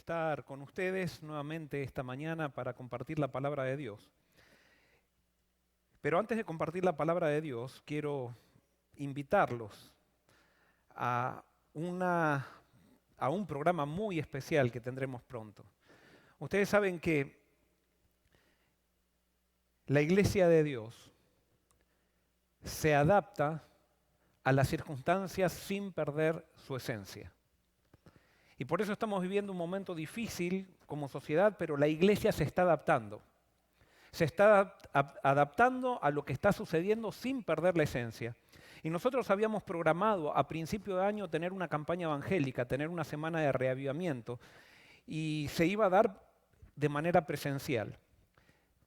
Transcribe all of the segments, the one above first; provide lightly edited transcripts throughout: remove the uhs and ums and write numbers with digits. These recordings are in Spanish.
estar con ustedes nuevamente esta mañana para compartir la palabra de Dios. Pero antes de compartir la palabra de Dios, quiero invitarlos a, a un programa muy especial que tendremos pronto. Ustedes saben que la Iglesia de Dios se adapta a las circunstancias sin perder su esencia. Y por eso estamos viviendo un momento difícil como sociedad, pero la Iglesia se está adaptando. Se está adaptando a lo que está sucediendo sin perder la esencia. Y nosotros habíamos programado a principio de año tener una campaña evangélica, tener una semana de reavivamiento, y se iba a dar de manera presencial.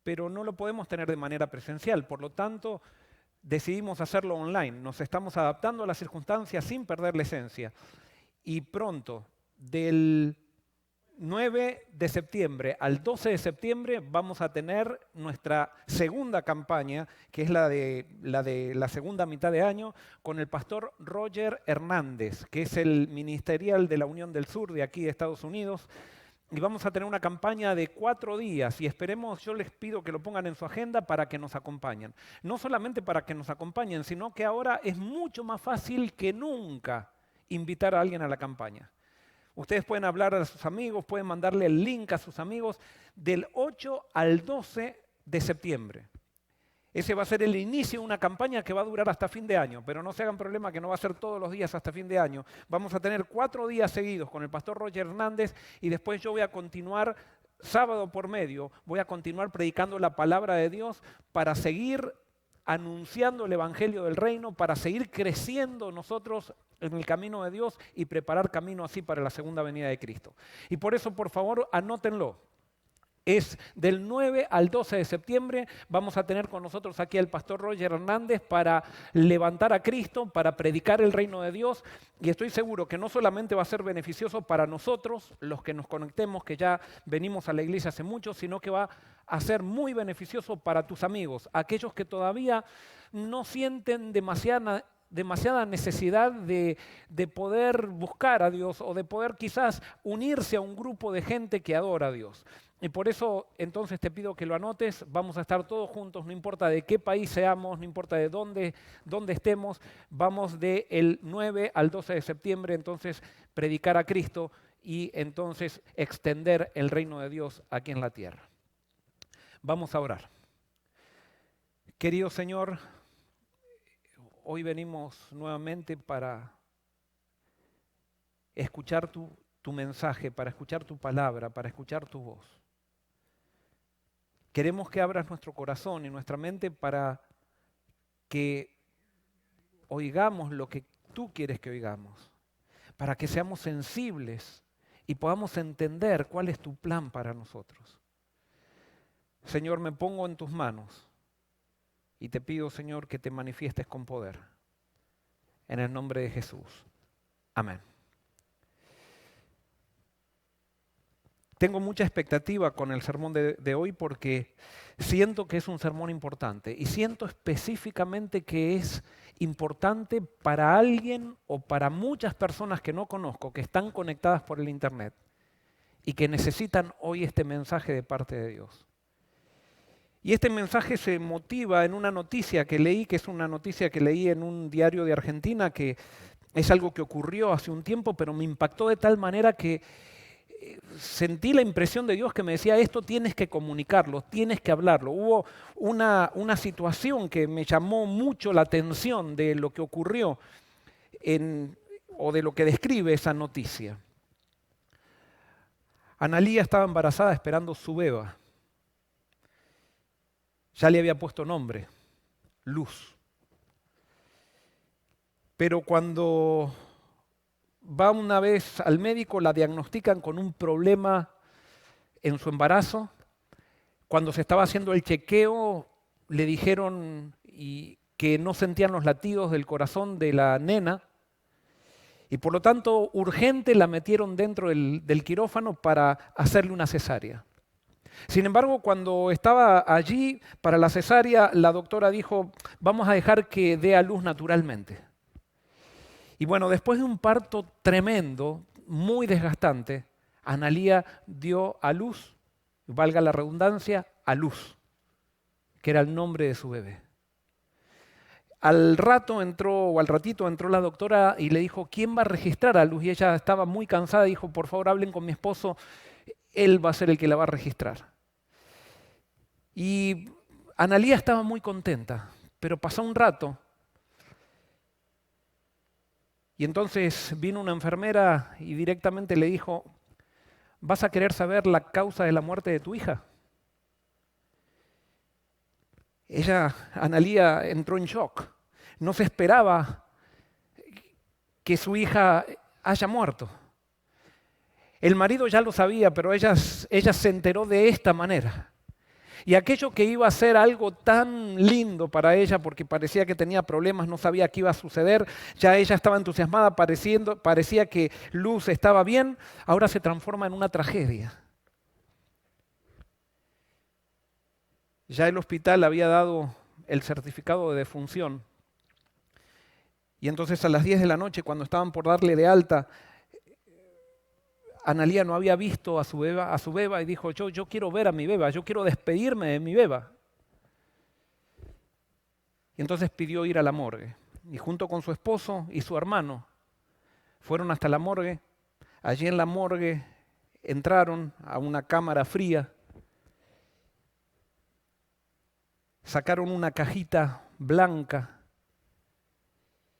Pero no lo podemos tener de manera presencial, por lo tanto decidimos hacerlo online. Nos estamos adaptando a las circunstancias sin perder la esencia. Y pronto, del 9 de septiembre al 12 de septiembre, vamos a tener nuestra segunda campaña, que es la de la segunda mitad de año, con el pastor Roger Hernández, que es el ministerial de la Unión del Sur de aquí de Estados Unidos. Y vamos a tener una campaña de 4 días y esperemos, yo les pido que lo pongan en su agenda para que nos acompañen. No solamente para que nos acompañen, sino que ahora es mucho más fácil que nunca invitar a alguien a la campaña. Ustedes pueden hablar a sus amigos, pueden mandarle el link a sus amigos del 8 al 12 de septiembre. Ese va a ser el inicio de una campaña que va a durar hasta fin de año, pero no se hagan problema que no va a ser todos los días hasta fin de año. Vamos a tener 4 días seguidos con el pastor Roger Hernández y después yo voy a continuar sábado por medio, voy a continuar predicando la palabra de Dios para seguir anunciando el evangelio del reino, para seguir creciendo nosotros en el camino de Dios y preparar camino así para la segunda venida de Cristo. Y por eso, por favor, anótenlo. Es del 9 al 12 de septiembre, vamos a tener con nosotros aquí al pastor Roger Hernández para levantar a Cristo, para predicar el reino de Dios, y estoy seguro que no solamente va a ser beneficioso para nosotros, los que nos conectemos, que ya venimos a la iglesia hace mucho, sino que va a ser muy beneficioso para tus amigos, aquellos que todavía no sienten demasiada necesidad de poder buscar a Dios o de poder quizás unirse a un grupo de gente que adora a Dios. Y por eso entonces te pido que lo anotes, vamos a estar todos juntos, no importa de qué país seamos, no importa de dónde estemos, vamos del 9 al 12 de septiembre entonces predicar a Cristo y entonces extender el reino de Dios aquí en la tierra. Vamos a orar. Querido Señor, hoy venimos nuevamente para escuchar tu mensaje, para escuchar tu palabra, para escuchar tu voz. Queremos que abras nuestro corazón y nuestra mente para que oigamos lo que tú quieres que oigamos, para que seamos sensibles y podamos entender cuál es tu plan para nosotros. Señor, me pongo en tus manos y te pido, Señor, que te manifiestes con poder. En el nombre de Jesús. Amén. Tengo mucha expectativa con el sermón de hoy porque siento que es un sermón importante y siento específicamente que es importante para alguien o para muchas personas que no conozco, que están conectadas por el internet y que necesitan hoy este mensaje de parte de Dios. Y este mensaje se motiva en una noticia que leí, que es una noticia que leí en un diario de Argentina, que es algo que ocurrió hace un tiempo, pero me impactó de tal manera que sentí la impresión de Dios que me decía, esto tienes que comunicarlo, tienes que hablarlo. Hubo una situación que me llamó mucho la atención de lo que ocurrió o de lo que describe esa noticia. Analía estaba embarazada esperando su beba. Ya le había puesto nombre, Luz. Pero cuando va una vez al médico, la diagnostican con un problema en su embarazo. Cuando se estaba haciendo el chequeo, le dijeron que no sentían los latidos del corazón de la nena y por lo tanto urgente la metieron dentro del quirófano para hacerle una cesárea. Sin embargo, cuando estaba allí para la cesárea, la doctora dijo, vamos a dejar que dé a luz naturalmente. Y bueno, después de un parto tremendo, muy desgastante, Analía dio a luz, valga la redundancia, a Luz, que era el nombre de su bebé. Al ratito entró la doctora y le dijo, ¿quién va a registrar a Luz? Y ella estaba muy cansada y dijo, por favor hablen con mi esposo, él va a ser el que la va a registrar. Y Analía estaba muy contenta, pero pasó un rato y entonces vino una enfermera y directamente le dijo, ¿vas a querer saber la causa de la muerte de tu hija? Analía, entró en shock. No se esperaba que su hija haya muerto. El marido ya lo sabía, pero ella se enteró de esta manera. Y aquello que iba a ser algo tan lindo para ella, porque parecía que tenía problemas, no sabía qué iba a suceder, ya ella estaba entusiasmada, parecía que Luz estaba bien, ahora se transforma en una tragedia. Ya el hospital había dado el certificado de defunción. Y entonces a las 10 de la noche, cuando estaban por darle de alta, Analía no había visto a su beba y dijo, yo quiero ver a mi beba, yo quiero despedirme de mi beba. Y entonces pidió ir a la morgue. Y junto con su esposo y su hermano fueron hasta la morgue. Allí en la morgue entraron a una cámara fría, sacaron una cajita blanca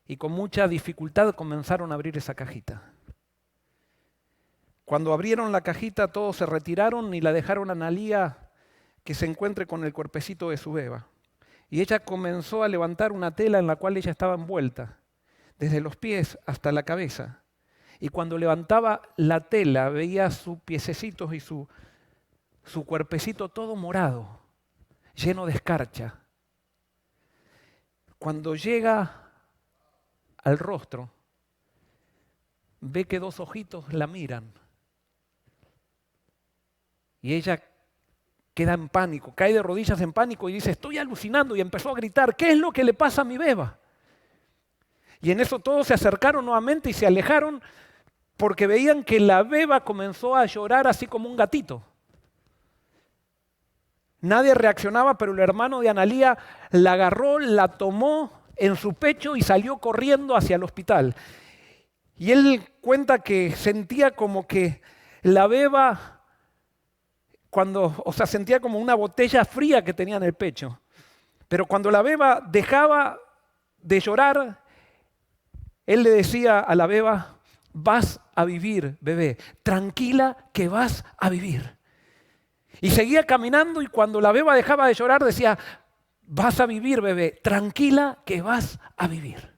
y con mucha dificultad comenzaron a abrir esa cajita. Cuando abrieron la cajita todos se retiraron y la dejaron a Analía que se encuentre con el cuerpecito de su beba. Y ella comenzó a levantar una tela en la cual ella estaba envuelta, desde los pies hasta la cabeza. Y cuando levantaba la tela veía sus piececitos y su cuerpecito todo morado, lleno de escarcha. Cuando llega al rostro, ve que dos ojitos la miran. Y ella queda en pánico, cae de rodillas en pánico y dice, estoy alucinando, y empezó a gritar, ¿qué es lo que le pasa a mi beba? Y en eso todos se acercaron nuevamente y se alejaron porque veían que la beba comenzó a llorar así como un gatito. Nadie reaccionaba, pero el hermano de Analía la agarró, la tomó en su pecho y salió corriendo hacia el hospital. Y él cuenta que sentía como que la beba, sentía como una botella fría que tenía en el pecho. Pero cuando la beba dejaba de llorar, él le decía a la beba, vas a vivir, bebé, tranquila que vas a vivir. Y seguía caminando y cuando la beba dejaba de llorar decía, vas a vivir, bebé, tranquila que vas a vivir.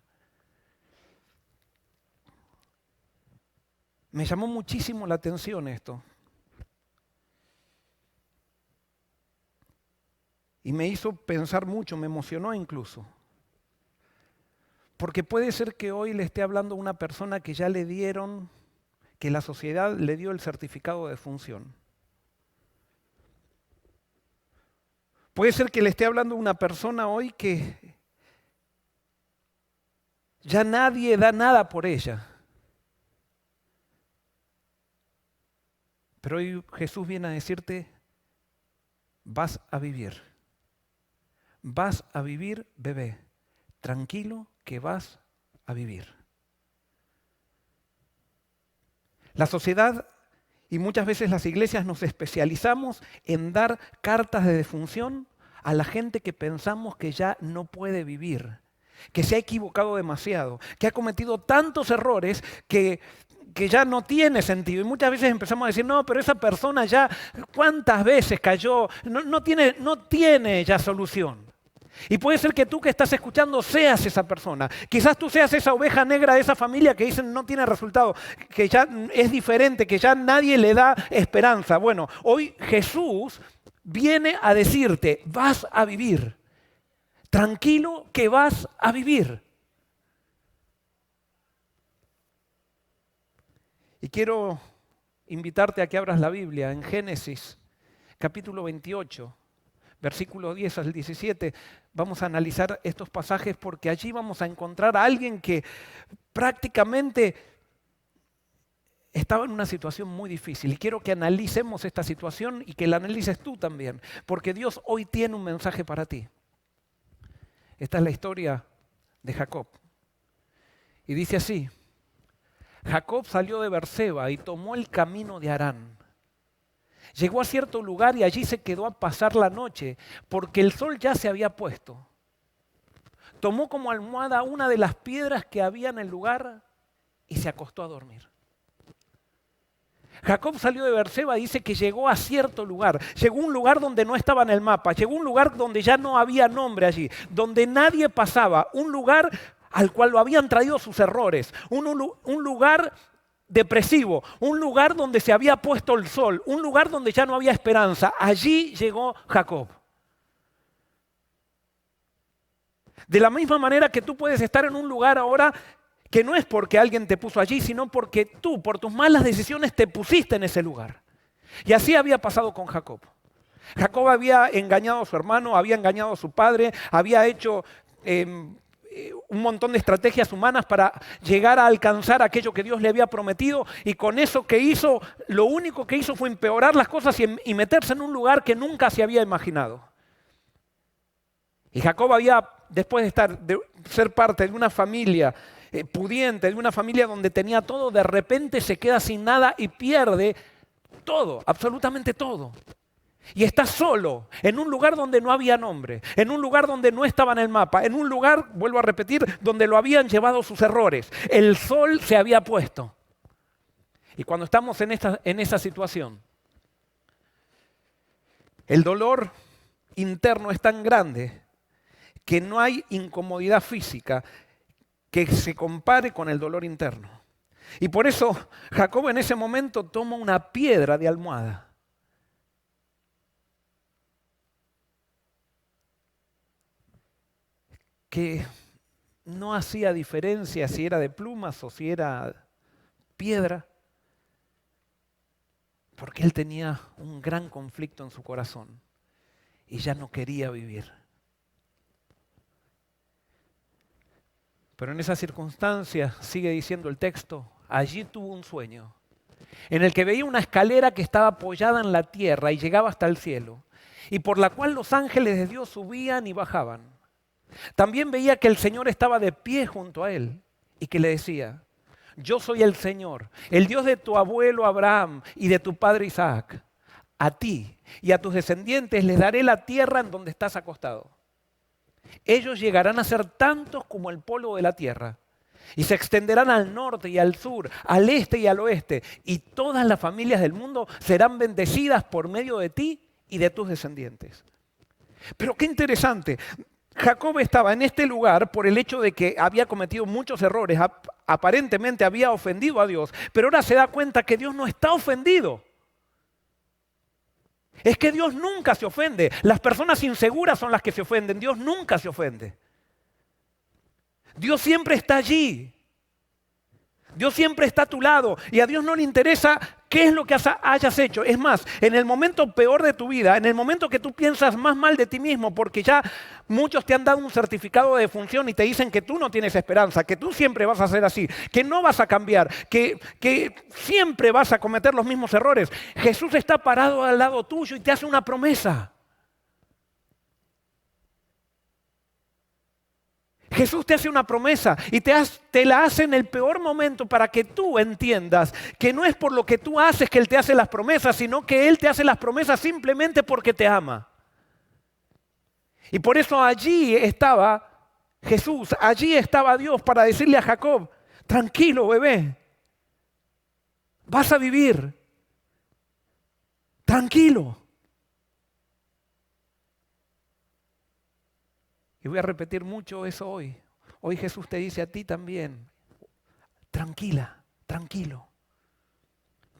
Me llamó muchísimo la atención esto. Y me hizo pensar mucho, me emocionó incluso. Porque puede ser que hoy le esté hablando a una persona que ya le dieron, que la sociedad le dio el certificado de defunción. Puede ser que le esté hablando a una persona hoy que ya nadie da nada por ella. Pero hoy Jesús viene a decirte, vas a vivir. Vas a vivir, bebé. Tranquilo que vas a vivir. La sociedad y muchas veces las iglesias nos especializamos en dar cartas de defunción a la gente que pensamos que ya no puede vivir, que se ha equivocado demasiado, que ha cometido tantos errores que ya no tiene sentido. Y muchas veces empezamos a decir, no, pero esa persona ya, ¿cuántas veces cayó? No tiene ya solución. Y puede ser que tú que estás escuchando seas esa persona. Quizás tú seas esa oveja negra de esa familia que dicen no tiene resultado, que ya es diferente, que ya nadie le da esperanza. Bueno, hoy Jesús viene a decirte, vas a vivir. Tranquilo que vas a vivir. Y quiero invitarte a que abras la Biblia en Génesis, capítulo 28. Versículo 10 al 17, vamos a analizar estos pasajes porque allí vamos a encontrar a alguien que prácticamente estaba en una situación muy difícil y quiero que analicemos esta situación y que la analices tú también, porque Dios hoy tiene un mensaje para ti. Esta es la historia de Jacob. Y dice así: Jacob salió de Berseba y tomó el camino de Harán. Llegó a cierto lugar y allí se quedó a pasar la noche, porque el sol ya se había puesto. Tomó como almohada una de las piedras que había en el lugar y se acostó a dormir. Jacob salió de Berseba y dice que llegó a cierto lugar. Llegó a un lugar donde no estaba en el mapa. Llegó a un lugar donde ya no había nombre allí. Donde nadie pasaba. Un lugar al cual lo habían traído sus errores. Un lugar depresivo. Un lugar donde se había puesto el sol. Un lugar donde ya no había esperanza. Allí llegó Jacob. De la misma manera que tú puedes estar en un lugar ahora que no es porque alguien te puso allí, sino porque tú, por tus malas decisiones, te pusiste en ese lugar. Y así había pasado con Jacob. Jacob había engañado a su hermano, había engañado a su padre, había hecho un montón de estrategias humanas para llegar a alcanzar aquello que Dios le había prometido, y con eso que hizo, lo único que hizo fue empeorar las cosas y meterse en un lugar que nunca se había imaginado. Y Jacob había, después de ser parte de una familia pudiente, de una familia donde tenía todo, de repente se queda sin nada y pierde todo, absolutamente todo. Y está solo, en un lugar donde no había nombre, en un lugar donde no estaba en el mapa, en un lugar, vuelvo a repetir, donde lo habían llevado sus errores. El sol se había puesto. Y cuando estamos en esa situación, el dolor interno es tan grande que no hay incomodidad física que se compare con el dolor interno. Y por eso Jacob en ese momento toma una piedra de almohada. Que no hacía diferencia si era de plumas o si era piedra, porque él tenía un gran conflicto en su corazón y ya no quería vivir. Pero en esa circunstancia, sigue diciendo el texto, allí tuvo un sueño, en el que veía una escalera que estaba apoyada en la tierra y llegaba hasta el cielo, y por la cual los ángeles de Dios subían y bajaban. También veía que el Señor estaba de pie junto a él y que le decía: yo soy el Señor, el Dios de tu abuelo Abraham y de tu padre Isaac. A ti y a tus descendientes les daré la tierra en donde estás acostado. Ellos llegarán a ser tantos como el polvo de la tierra, y se extenderán al norte y al sur, al este y al oeste, y todas las familias del mundo serán bendecidas por medio de ti y de tus descendientes. Pero qué interesante, Jacob estaba en este lugar por el hecho de que había cometido muchos errores, aparentemente había ofendido a Dios, pero ahora se da cuenta que Dios no está ofendido. Es que Dios nunca se ofende. Las personas inseguras son las que se ofenden. Dios nunca se ofende. Dios siempre está allí. Dios siempre está a tu lado y a Dios no le interesa qué es lo que hayas hecho. Es más, en el momento peor de tu vida, en el momento que tú piensas más mal de ti mismo, porque ya muchos te han dado un certificado de defunción y te dicen que tú no tienes esperanza, que tú siempre vas a ser así, que no vas a cambiar, que siempre vas a cometer los mismos errores. Jesús está parado al lado tuyo y te hace una promesa. Jesús te hace una promesa y te la hace en el peor momento para que tú entiendas que no es por lo que tú haces que Él te hace las promesas, sino que Él te hace las promesas simplemente porque te ama. Y por eso allí estaba Jesús, allí estaba Dios para decirle a Jacob: tranquilo, bebé, vas a vivir, tranquilo. Y voy a repetir mucho eso hoy. Hoy Jesús te dice a ti también: tranquila, tranquilo.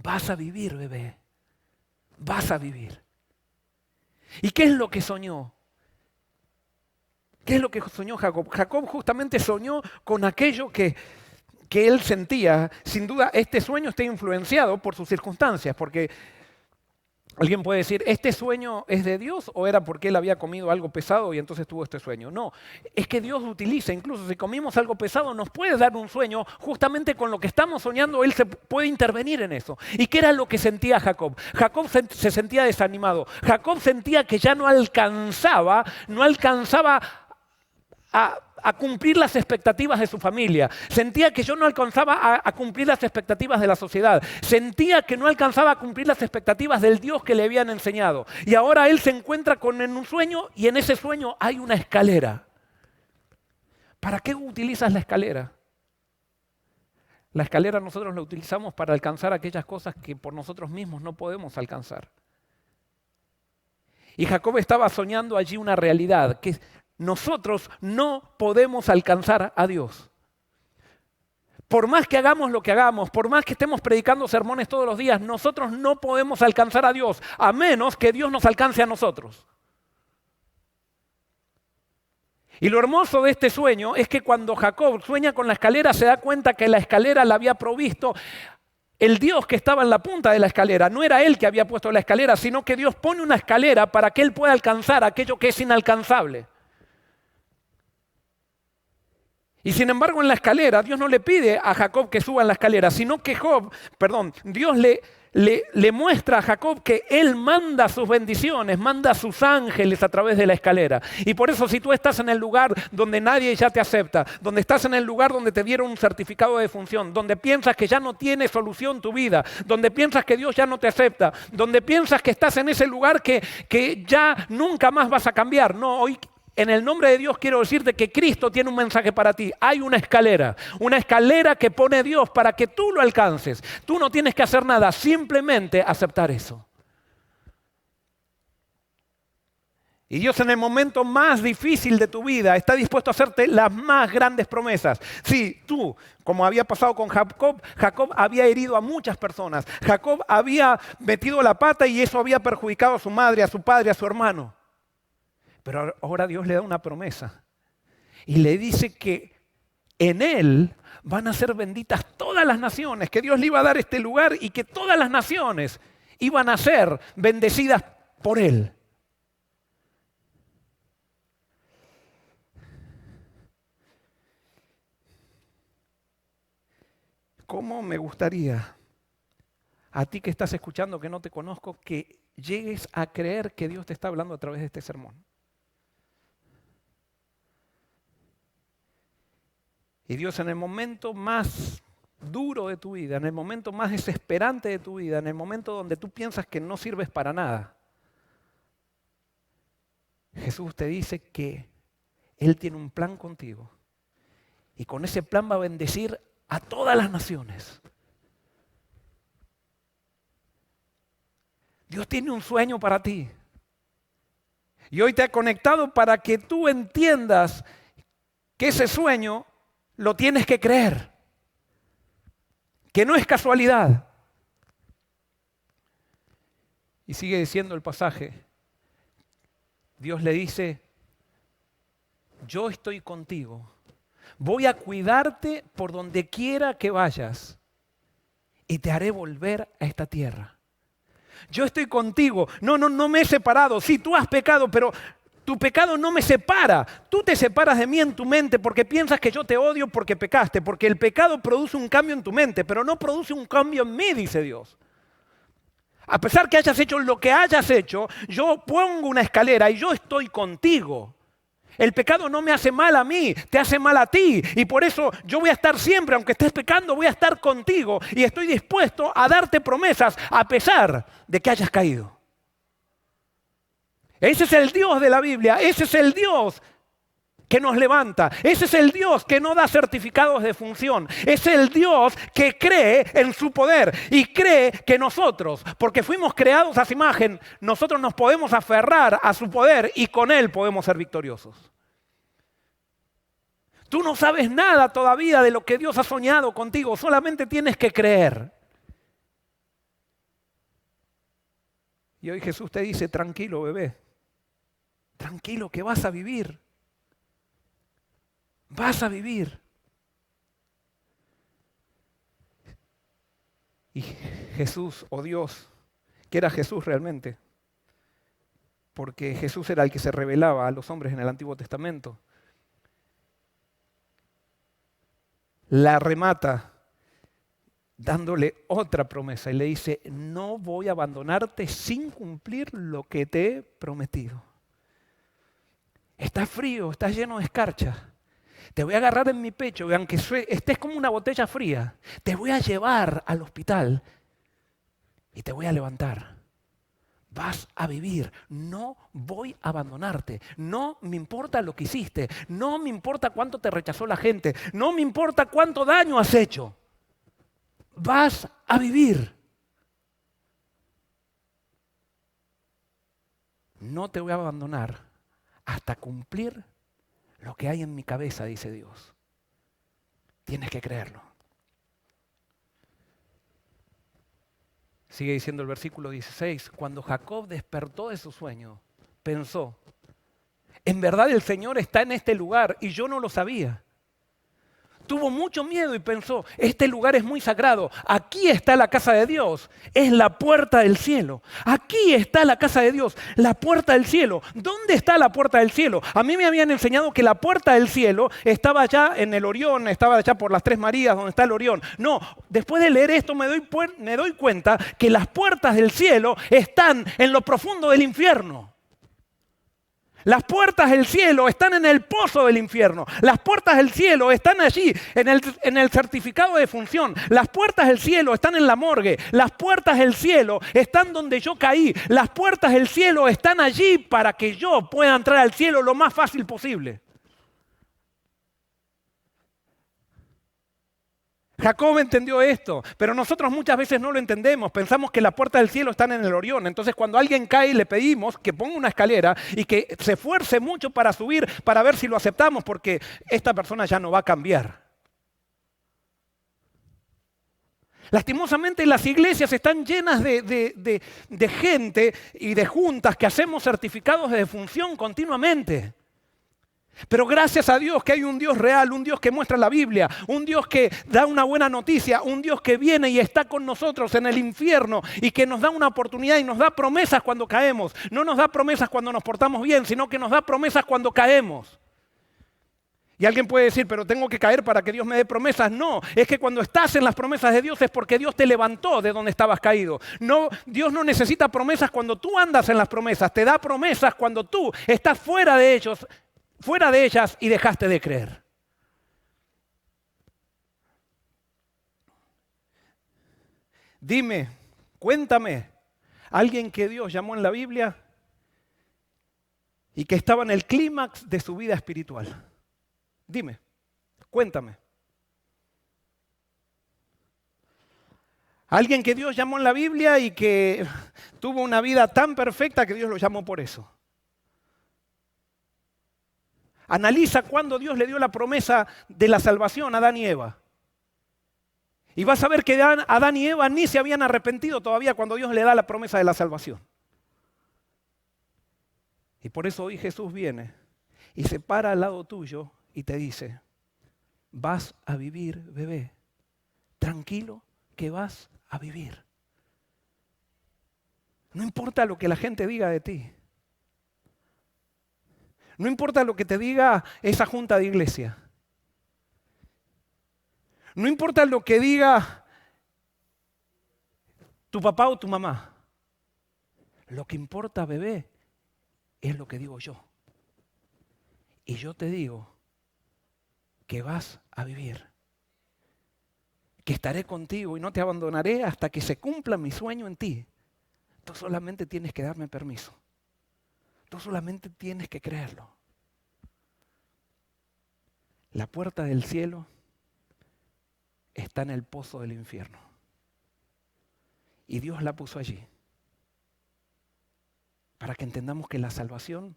Vas a vivir, bebé. Vas a vivir. ¿Y qué es lo que soñó? ¿Qué es lo que soñó Jacob? Jacob justamente soñó con aquello que él sentía. Sin duda, este sueño está influenciado por sus circunstancias, porque Alguien puede decir, ¿este sueño es de Dios o era porque él había comido algo pesado y entonces tuvo este sueño? No, es que Dios utiliza, incluso si comimos algo pesado, nos puede dar un sueño, justamente con lo que estamos soñando, él se puede intervenir en eso. ¿Y qué era lo que sentía Jacob? Jacob se sentía desanimado. Jacob sentía que ya no alcanzaba a cumplir las expectativas de su familia. Sentía que yo no alcanzaba a cumplir las expectativas de la sociedad. Sentía que no alcanzaba a cumplir las expectativas del Dios que le habían enseñado. Y ahora él se encuentra en un sueño y en ese sueño hay una escalera. ¿Para qué utilizas la escalera? La escalera nosotros la utilizamos para alcanzar aquellas cosas que por nosotros mismos no podemos alcanzar. Y Jacob estaba soñando allí una realidad, que nosotros no podemos alcanzar a Dios. Por más que hagamos lo que hagamos, por más que estemos predicando sermones todos los días, nosotros no podemos alcanzar a Dios, a menos que Dios nos alcance a nosotros. Y lo hermoso de este sueño es que cuando Jacob sueña con la escalera, se da cuenta que la escalera la había provisto el Dios que estaba en la punta de la escalera. No era él que había puesto la escalera, sino que Dios pone una escalera para que él pueda alcanzar aquello que es inalcanzable. Y sin embargo en la escalera, Dios no le pide a Jacob que suba en la escalera, sino que Dios le muestra a Jacob que Él manda sus bendiciones, manda sus ángeles a través de la escalera. Y por eso si tú estás en el lugar donde nadie ya te acepta, donde estás en el lugar donde te dieron un certificado de defunción, donde piensas que ya no tiene solución tu vida, donde piensas que Dios ya no te acepta, donde piensas que estás en ese lugar que ya nunca más vas a cambiar, no, hoy en el nombre de Dios quiero decirte que Cristo tiene un mensaje para ti. Hay una escalera que pone Dios para que tú lo alcances. Tú no tienes que hacer nada, simplemente aceptar eso. Y Dios en el momento más difícil de tu vida está dispuesto a hacerte las más grandes promesas. Sí, tú, como había pasado con Jacob, Jacob había herido a muchas personas. Jacob había metido la pata y eso había perjudicado a su madre, a su padre, a su hermano. Pero ahora Dios le da una promesa y le dice que en él van a ser benditas todas las naciones, que Dios le iba a dar este lugar y que todas las naciones iban a ser bendecidas por él. ¿Cómo me gustaría a ti que estás escuchando, que no te conozco, que llegues a creer que Dios te está hablando a través de este sermón? Y Dios en el momento más duro de tu vida, en el momento más desesperante de tu vida, en el momento donde tú piensas que no sirves para nada, Jesús te dice que Él tiene un plan contigo. Y con ese plan va a bendecir a todas las naciones. Dios tiene un sueño para ti. Y hoy te ha conectado para que tú entiendas que ese sueño lo tienes que creer, que no es casualidad. Y sigue diciendo el pasaje, Dios le dice, yo estoy contigo, voy a cuidarte por donde quiera que vayas y te haré volver a esta tierra. Yo estoy contigo, no me he separado, sí, tú has pecado, pero tu pecado no me separa. Tú te separas de mí en tu mente porque piensas que yo te odio porque pecaste, porque el pecado produce un cambio en tu mente, pero no produce un cambio en mí, dice Dios. A pesar que hayas hecho lo que hayas hecho, yo pongo una escalera y yo estoy contigo. El pecado no me hace mal a mí, te hace mal a ti. Y por eso yo voy a estar siempre, aunque estés pecando, voy a estar contigo. Y estoy dispuesto a darte promesas a pesar de que hayas caído. Ese es el Dios de la Biblia, ese es el Dios que nos levanta, ese es el Dios que no da certificados de función, es el Dios que cree en su poder y cree que nosotros, porque fuimos creados a su imagen, nosotros nos podemos aferrar a su poder y con Él podemos ser victoriosos. Tú no sabes nada todavía de lo que Dios ha soñado contigo, solamente tienes que creer. Y hoy Jesús te dice, tranquilo bebé, tranquilo que vas a vivir. Vas a vivir. Y Jesús, oh Dios, que era Jesús realmente, porque Jesús era el que se revelaba a los hombres en el Antiguo Testamento, la remata dándole otra promesa y le dice, no voy a abandonarte sin cumplir lo que te he prometido. Estás frío, estás lleno de escarcha. Te voy a agarrar en mi pecho y aunque estés como una botella fría, te voy a llevar al hospital y te voy a levantar. Vas a vivir, no voy a abandonarte, no me importa lo que hiciste, no me importa cuánto te rechazó la gente, no me importa cuánto daño has hecho. Vas a vivir. No te voy a abandonar hasta cumplir lo que hay en mi cabeza, dice Dios. Tienes que creerlo. Sigue diciendo el versículo 16, cuando Jacob despertó de su sueño, pensó, en verdad el Señor está en este lugar y yo no lo sabía. Tuvo mucho miedo y pensó, este lugar es muy sagrado, aquí está la casa de Dios, es la puerta del cielo. Aquí está la casa de Dios, la puerta del cielo. ¿Dónde está la puerta del cielo? A mí me habían enseñado que la puerta del cielo estaba allá en el Orión, estaba allá por las Tres Marías, donde está el Orión. No, después de leer esto me doy cuenta que las puertas del cielo están en lo profundo del infierno. Las puertas del cielo están en el pozo del infierno. Las puertas del cielo están allí, en el certificado de función. Las puertas del cielo están en la morgue. Las puertas del cielo están donde yo caí. Las puertas del cielo están allí para que yo pueda entrar al cielo lo más fácil posible. Jacob entendió esto, pero nosotros muchas veces no lo entendemos. Pensamos que las puertas del cielo están en el Orión. Entonces cuando alguien cae le pedimos que ponga una escalera y que se esfuerce mucho para subir, para ver si lo aceptamos, porque esta persona ya no va a cambiar. Lastimosamente las iglesias están llenas de gente y de juntas que hacemos certificados de defunción continuamente. Pero gracias a Dios que hay un Dios real, un Dios que muestra la Biblia, un Dios que da una buena noticia, un Dios que viene y está con nosotros en el infierno y que nos da una oportunidad y nos da promesas cuando caemos. No nos da promesas cuando nos portamos bien, sino que nos da promesas cuando caemos. Y alguien puede decir, pero tengo que caer para que Dios me dé promesas. No, es que cuando estás en las promesas de Dios es porque Dios te levantó de donde estabas caído. No, Dios no necesita promesas cuando tú andas en las promesas, te da promesas cuando tú estás fuera de ellas y dejaste de creer. Dime, cuéntame, alguien que Dios llamó en la Biblia y que estaba en el clímax de su vida espiritual. Dime, cuéntame. Alguien que Dios llamó en la Biblia y que tuvo una vida tan perfecta que Dios lo llamó por eso. Analiza cuando Dios le dio la promesa de la salvación a Adán y Eva. Y vas a ver que Adán y Eva ni se habían arrepentido todavía cuando Dios le da la promesa de la salvación. Y por eso hoy Jesús viene y se para al lado tuyo y te dice, vas a vivir, bebé. Tranquilo que vas a vivir. No importa lo que la gente diga de ti. No importa lo que te diga esa junta de iglesia. No importa lo que diga tu papá o tu mamá. Lo que importa, bebé, es lo que digo yo. Y yo te digo que vas a vivir. Que estaré contigo y no te abandonaré hasta que se cumpla mi sueño en ti. Tú solamente tienes que darme permiso. Tú solamente tienes que creerlo. La puerta del cielo está en el pozo del infierno. Y Dios la puso allí. Para que entendamos que la salvación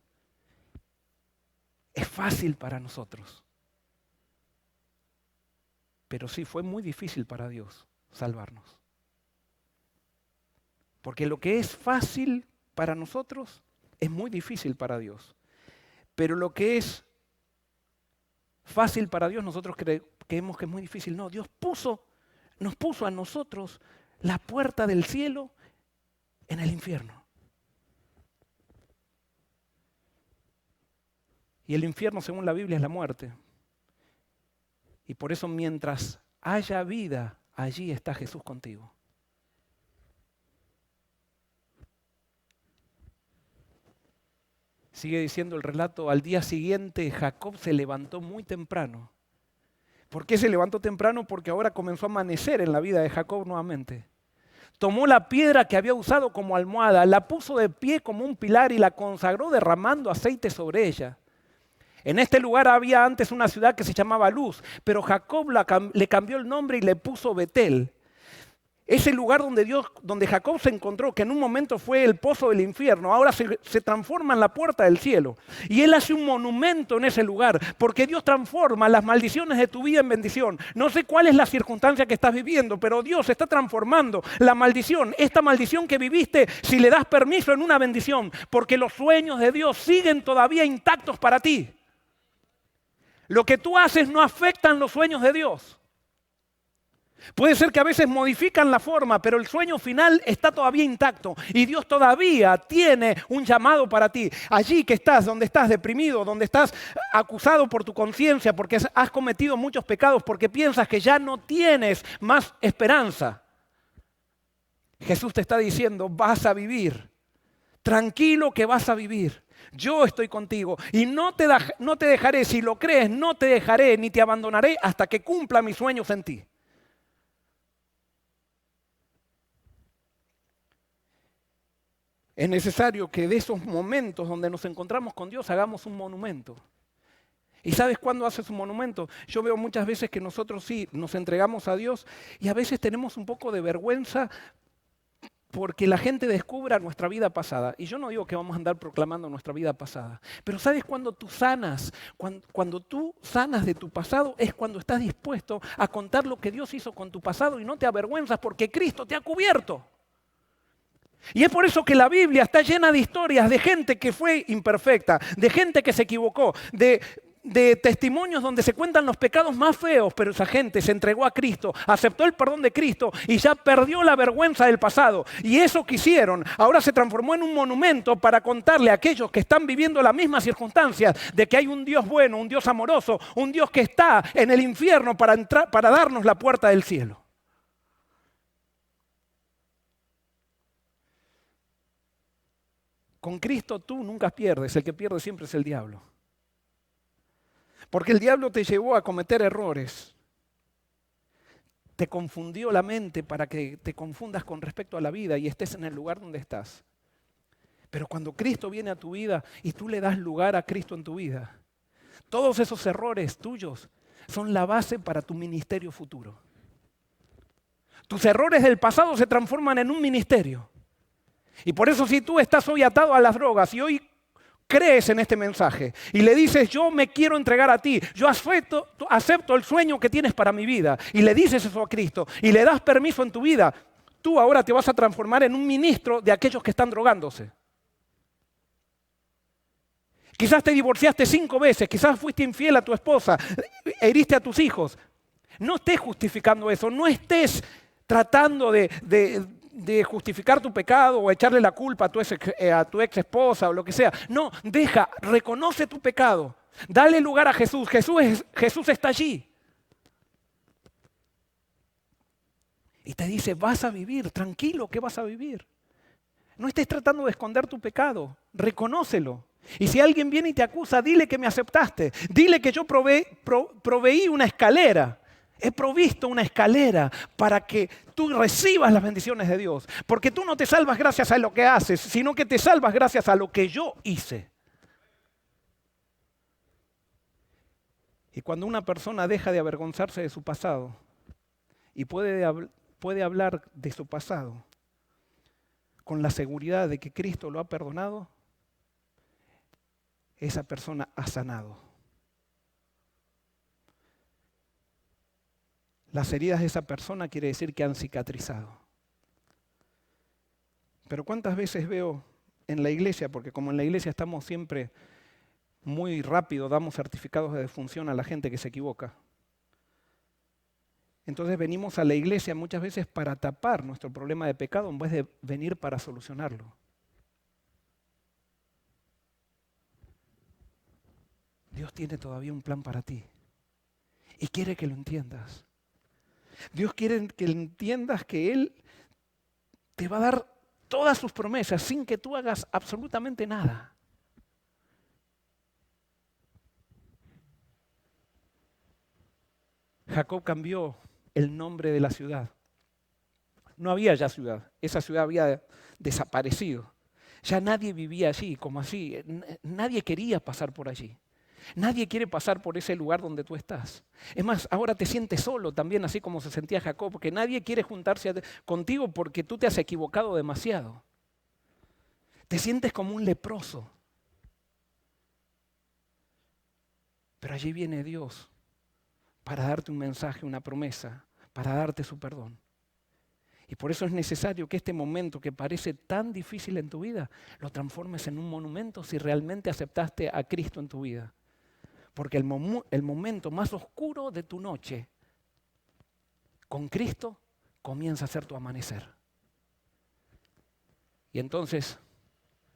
es fácil para nosotros. Pero sí fue muy difícil para Dios salvarnos. Porque lo que es fácil para nosotros es muy difícil para Dios. Pero lo que es fácil para Dios, nosotros creemos que es muy difícil. No, Dios nos puso a nosotros la puerta del cielo en el infierno. Y el infierno, según la Biblia, es la muerte. Y por eso mientras haya vida, allí está Jesús contigo. Sigue diciendo el relato, al día siguiente Jacob se levantó muy temprano. ¿Por qué se levantó temprano? Porque ahora comenzó a amanecer en la vida de Jacob nuevamente. Tomó la piedra que había usado como almohada, la puso de pie como un pilar y la consagró derramando aceite sobre ella. En este lugar había antes una ciudad que se llamaba Luz, pero Jacob le cambió el nombre y le puso Betel. Ese lugar donde Jacob se encontró, que en un momento fue el pozo del infierno, ahora se transforma en la puerta del cielo. Y él hace un monumento en ese lugar, porque Dios transforma las maldiciones de tu vida en bendición. No sé cuál es la circunstancia que estás viviendo, pero Dios está transformando la maldición, esta maldición que viviste, si le das permiso, en una bendición, porque los sueños de Dios siguen todavía intactos para ti. Lo que tú haces no afecta los sueños de Dios. Puede ser que a veces modifican la forma, pero el sueño final está todavía intacto y Dios todavía tiene un llamado para ti. Allí que estás, donde estás deprimido, donde estás acusado por tu conciencia, porque has cometido muchos pecados, porque piensas que ya no tienes más esperanza. Jesús te está diciendo, vas a vivir. Tranquilo que vas a vivir. Yo estoy contigo y no te dejaré, si lo crees, no te dejaré ni te abandonaré hasta que cumpla mis sueños en ti. Es necesario que de esos momentos donde nos encontramos con Dios hagamos un monumento. ¿Y sabes cuándo haces un monumento? Yo veo muchas veces que nosotros sí nos entregamos a Dios y a veces tenemos un poco de vergüenza porque la gente descubra nuestra vida pasada. Y yo no digo que vamos a andar proclamando nuestra vida pasada. Pero ¿sabes cuándo tú sanas? Cuando tú sanas de tu pasado es cuando estás dispuesto a contar lo que Dios hizo con tu pasado y no te avergüenzas porque Cristo te ha cubierto. Y es por eso que la Biblia está llena de historias de gente que fue imperfecta, de gente que se equivocó, de testimonios donde se cuentan los pecados más feos, pero esa gente se entregó a Cristo, aceptó el perdón de Cristo y ya perdió la vergüenza del pasado. Y eso que hicieron ahora se transformó en un monumento para contarle a aquellos que están viviendo las mismas circunstancias de que hay un Dios bueno, un Dios amoroso, un Dios que está en el infierno para darnos la puerta del cielo. Con Cristo tú nunca pierdes, el que pierde siempre es el diablo. Porque el diablo te llevó a cometer errores. Te confundió la mente para que te confundas con respecto a la vida y estés en el lugar donde estás. Pero cuando Cristo viene a tu vida y tú le das lugar a Cristo en tu vida, todos esos errores tuyos son la base para tu ministerio futuro. Tus errores del pasado se transforman en un ministerio. Y por eso si tú estás hoy atado a las drogas y hoy crees en este mensaje y le dices, yo me quiero entregar a ti, yo acepto el sueño que tienes para mi vida y le dices eso a Cristo y le das permiso en tu vida, tú ahora te vas a transformar en un ministro de aquellos que están drogándose. Quizás te divorciaste 5 veces, quizás fuiste infiel a tu esposa, heriste a tus hijos. No estés justificando eso, no estés tratando de justificar tu pecado o echarle la culpa a tu ex esposa o lo que sea. No, reconoce tu pecado. Dale lugar a Jesús. Jesús está allí. Y te dice, vas a vivir, tranquilo que vas a vivir. No estés tratando de esconder tu pecado, reconócelo. Y si alguien viene y te acusa, dile que me aceptaste. Dile que yo proveí una escalera. He provisto una escalera para que tú recibas las bendiciones de Dios. Porque tú no te salvas gracias a lo que haces, sino que te salvas gracias a lo que yo hice. Y cuando una persona deja de avergonzarse de su pasado y puede hablar de su pasado con la seguridad de que Cristo lo ha perdonado, esa persona ha sanado. Las heridas de esa persona quiere decir que han cicatrizado. Pero ¿cuántas veces veo en la iglesia? Porque como en la iglesia estamos siempre muy rápido, damos certificados de defunción a la gente que se equivoca. Entonces venimos a la iglesia muchas veces para tapar nuestro problema de pecado en vez de venir para solucionarlo. Dios tiene todavía un plan para ti y quiere que lo entiendas. Dios quiere que entiendas que Él te va a dar todas sus promesas sin que tú hagas absolutamente nada. Jacob cambió el nombre de la ciudad. No había ya ciudad, esa ciudad había desaparecido. Ya nadie vivía allí, como así. Nadie quería pasar por allí. Nadie quiere pasar por ese lugar donde tú estás. Es más, ahora te sientes solo también, así como se sentía Jacob, porque nadie quiere juntarse contigo porque tú te has equivocado demasiado. Te sientes como un leproso. Pero allí viene Dios para darte un mensaje, una promesa, para darte su perdón. Y por eso es necesario que este momento que parece tan difícil en tu vida, lo transformes en un monumento si realmente aceptaste a Cristo en tu vida. Porque el momento más oscuro de tu noche con Cristo comienza a ser tu amanecer. Y entonces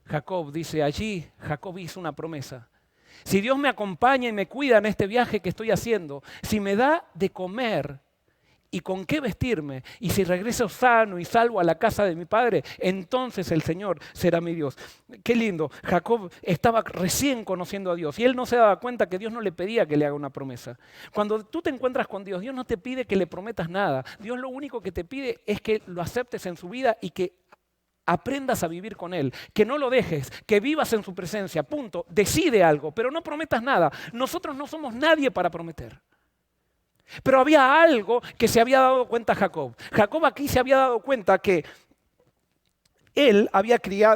Jacob dice, allí Jacob hizo una promesa. Si Dios me acompaña y me cuida en este viaje que estoy haciendo, si me da de comer y con qué vestirme, y si regreso sano y salvo a la casa de mi padre, entonces el Señor será mi Dios. Qué lindo, Jacob estaba recién conociendo a Dios y él no se daba cuenta que Dios no le pedía que le haga una promesa. Cuando tú te encuentras con Dios, Dios no te pide que le prometas nada. Dios lo único que te pide es que lo aceptes en su vida y que aprendas a vivir con Él, que no lo dejes, que vivas en su presencia, punto. Decide algo, pero no prometas nada. Nosotros no somos nadie para prometer. Pero había algo que se había dado cuenta Jacob. Jacob aquí se había dado cuenta que él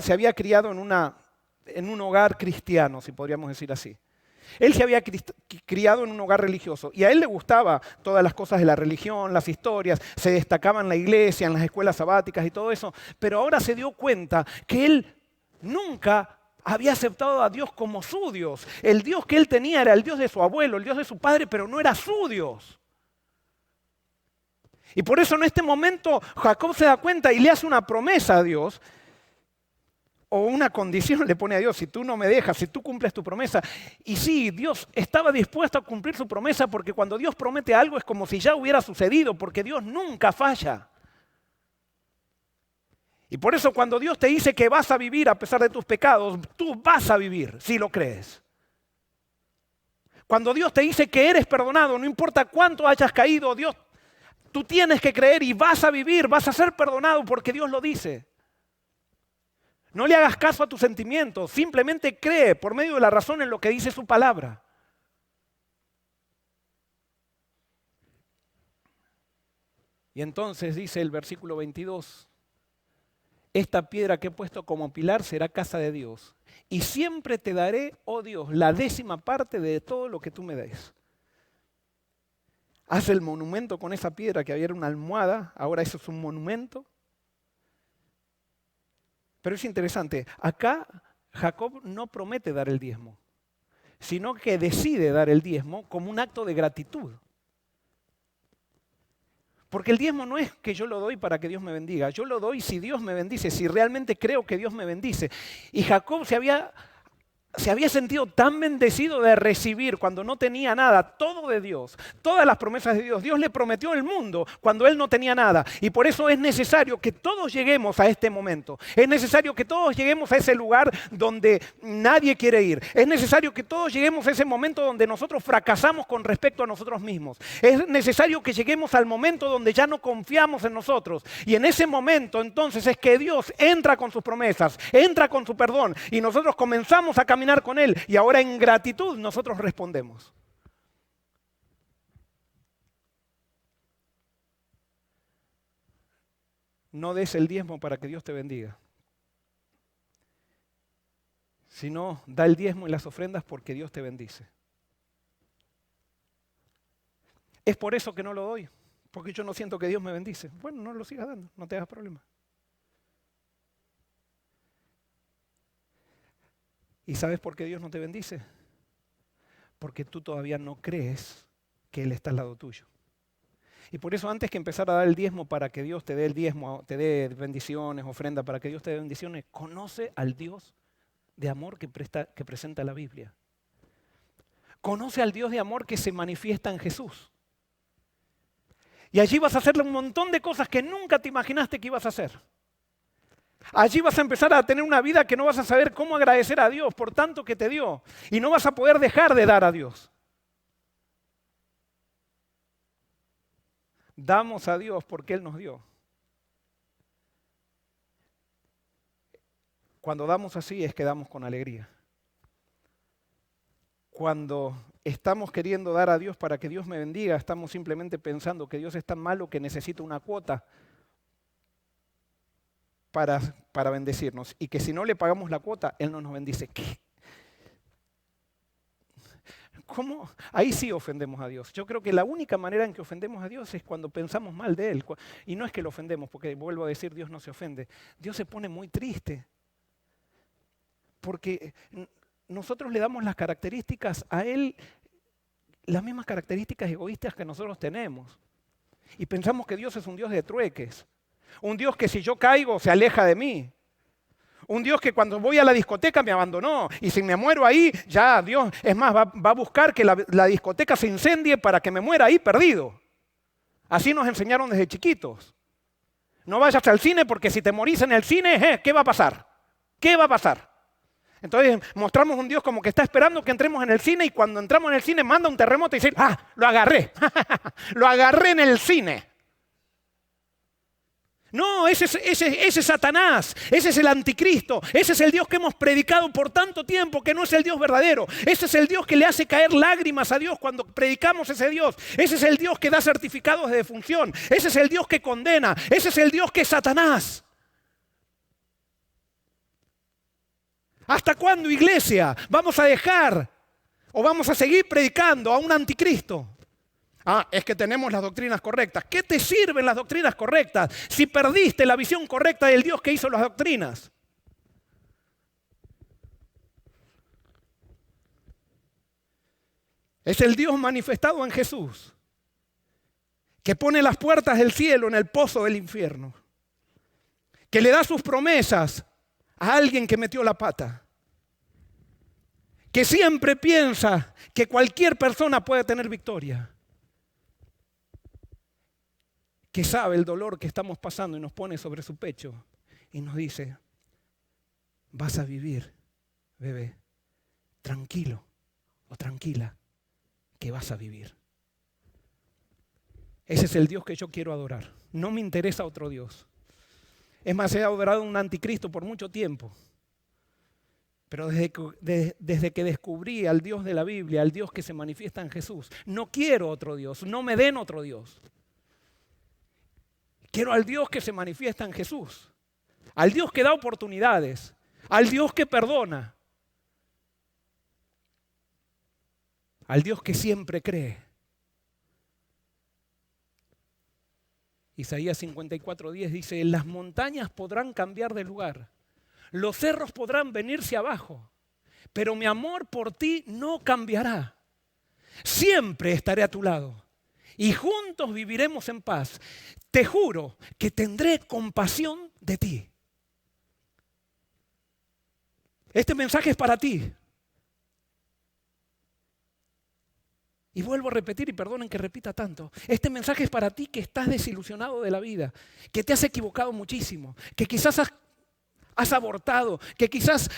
se había criado en un hogar cristiano, si podríamos decir así. Él se había criado en un hogar religioso y a él le gustaba todas las cosas de la religión, las historias, se destacaba en la iglesia, en las escuelas sabáticas y todo eso, pero ahora se dio cuenta que él nunca había aceptado a Dios como su Dios. El Dios que él tenía era el Dios de su abuelo, el Dios de su padre, pero no era su Dios. Y por eso en este momento Jacob se da cuenta y le hace una promesa a Dios, o una condición le pone a Dios: si tú no me dejas, si tú cumples tu promesa. Y sí, Dios estaba dispuesto a cumplir su promesa, porque cuando Dios promete algo es como si ya hubiera sucedido, porque Dios nunca falla. Y por eso cuando Dios te dice que vas a vivir a pesar de tus pecados, tú vas a vivir si lo crees. Cuando Dios te dice que eres perdonado, no importa cuánto hayas caído, tú tienes que creer y vas a vivir, vas a ser perdonado porque Dios lo dice. No le hagas caso a tus sentimientos, simplemente cree por medio de la razón en lo que dice su palabra. Y entonces dice el versículo 22, esta piedra que he puesto como pilar será casa de Dios, y siempre te daré, oh Dios, la 10ª parte de todo lo que tú me des. Haz el monumento con esa piedra que había una almohada, ahora eso es un monumento. Pero es interesante, acá Jacob no promete dar el diezmo, sino que decide dar el diezmo como un acto de gratitud. Porque el diezmo no es que yo lo doy para que Dios me bendiga, yo lo doy si Dios me bendice, si realmente creo que Dios me bendice. Y Jacob se había sentido tan bendecido de recibir cuando no tenía nada, todo de Dios, todas las promesas de Dios. Dios le prometió el mundo cuando él no tenía nada. Y por eso es necesario que todos lleguemos a este momento. Es necesario que todos lleguemos a ese lugar donde nadie quiere ir. Es necesario que todos lleguemos a ese momento donde nosotros fracasamos con respecto a nosotros mismos. Es necesario que lleguemos al momento donde ya no confiamos en nosotros. Y en ese momento entonces es que Dios entra con sus promesas, entra con su perdón y nosotros comenzamos a caminar con Él, y ahora en gratitud nosotros respondemos. No des el diezmo para que Dios te bendiga, sino da el diezmo y las ofrendas porque Dios te bendice. Es por eso que no lo doy, porque yo no siento que Dios me bendice. Bueno, no lo sigas dando, no te hagas problema. ¿Y sabes por qué Dios no te bendice? Porque tú todavía no crees que Él está al lado tuyo. Y por eso antes que empezar a dar el diezmo para que Dios te dé el diezmo, te dé bendiciones, ofrenda para que Dios te dé bendiciones, conoce al Dios de amor que presenta la Biblia. Conoce al Dios de amor que se manifiesta en Jesús. Y allí vas a hacerle un montón de cosas que nunca te imaginaste que ibas a hacer. Allí vas a empezar a tener una vida que no vas a saber cómo agradecer a Dios por tanto que te dio. Y no vas a poder dejar de dar a Dios. Damos a Dios porque Él nos dio. Cuando damos así es que damos con alegría. Cuando estamos queriendo dar a Dios para que Dios me bendiga, estamos simplemente pensando que Dios es tan malo que necesita una cuota para bendecirnos. Y que si no le pagamos la cuota, Él no nos bendice. ¿Qué? ¿Cómo? Ahí sí ofendemos a Dios. Yo creo que la única manera en que ofendemos a Dios es cuando pensamos mal de Él. Y no es que lo ofendemos, porque vuelvo a decir, Dios no se ofende. Dios se pone muy triste. Porque nosotros le damos las características a Él, las mismas características egoístas que nosotros tenemos. Y pensamos que Dios es un Dios de trueques. Un Dios que si yo caigo se aleja de mí. Un Dios que cuando voy a la discoteca me abandonó. Y si me muero ahí, ya Dios, es más, va a buscar que la discoteca se incendie para que me muera ahí perdido. Así nos enseñaron desde chiquitos. No vayas al cine porque si te morís en el cine, ¿qué va a pasar? ¿Qué va a pasar? Entonces mostramos un Dios como que está esperando que entremos en el cine y cuando entramos en el cine manda un terremoto y dice, lo agarré, lo agarré en el cine. No, ese es Satanás, ese es el anticristo, ese es el Dios que hemos predicado por tanto tiempo que no es el Dios verdadero. Ese es el Dios que le hace caer lágrimas a Dios cuando predicamos ese Dios. Ese es el Dios que da certificados de defunción, ese es el Dios que condena, ese es el Dios que es Satanás. ¿Hasta cuándo, iglesia, vamos a dejar o vamos a seguir predicando a un anticristo? Es que tenemos las doctrinas correctas. ¿Qué te sirven las doctrinas correctas si perdiste la visión correcta del Dios que hizo las doctrinas? Es el Dios manifestado en Jesús, que pone las puertas del cielo en el pozo del infierno, que le da sus promesas a alguien que metió la pata, que siempre piensa que cualquier persona puede tener victoria, que sabe el dolor que estamos pasando y nos pone sobre su pecho y nos dice, vas a vivir, bebé, tranquilo o tranquila, que vas a vivir. Ese es el Dios que yo quiero adorar. No me interesa otro Dios. Es más, he adorado a un anticristo por mucho tiempo. Pero desde que descubrí al Dios de la Biblia, al Dios que se manifiesta en Jesús, no quiero otro Dios, no me den otro Dios. Quiero al Dios que se manifiesta en Jesús, al Dios que da oportunidades, al Dios que perdona, al Dios que siempre cree. Isaías 54:10 dice, las montañas podrán cambiar de lugar, los cerros podrán venirse abajo, pero mi amor por ti no cambiará. Siempre estaré a tu lado y juntos viviremos en paz. Te juro que tendré compasión de ti. Este mensaje es para ti. Y vuelvo a repetir, y perdonen que repita tanto, este mensaje es para ti que estás desilusionado de la vida, que te has equivocado muchísimo, que quizás has abortado, que quizás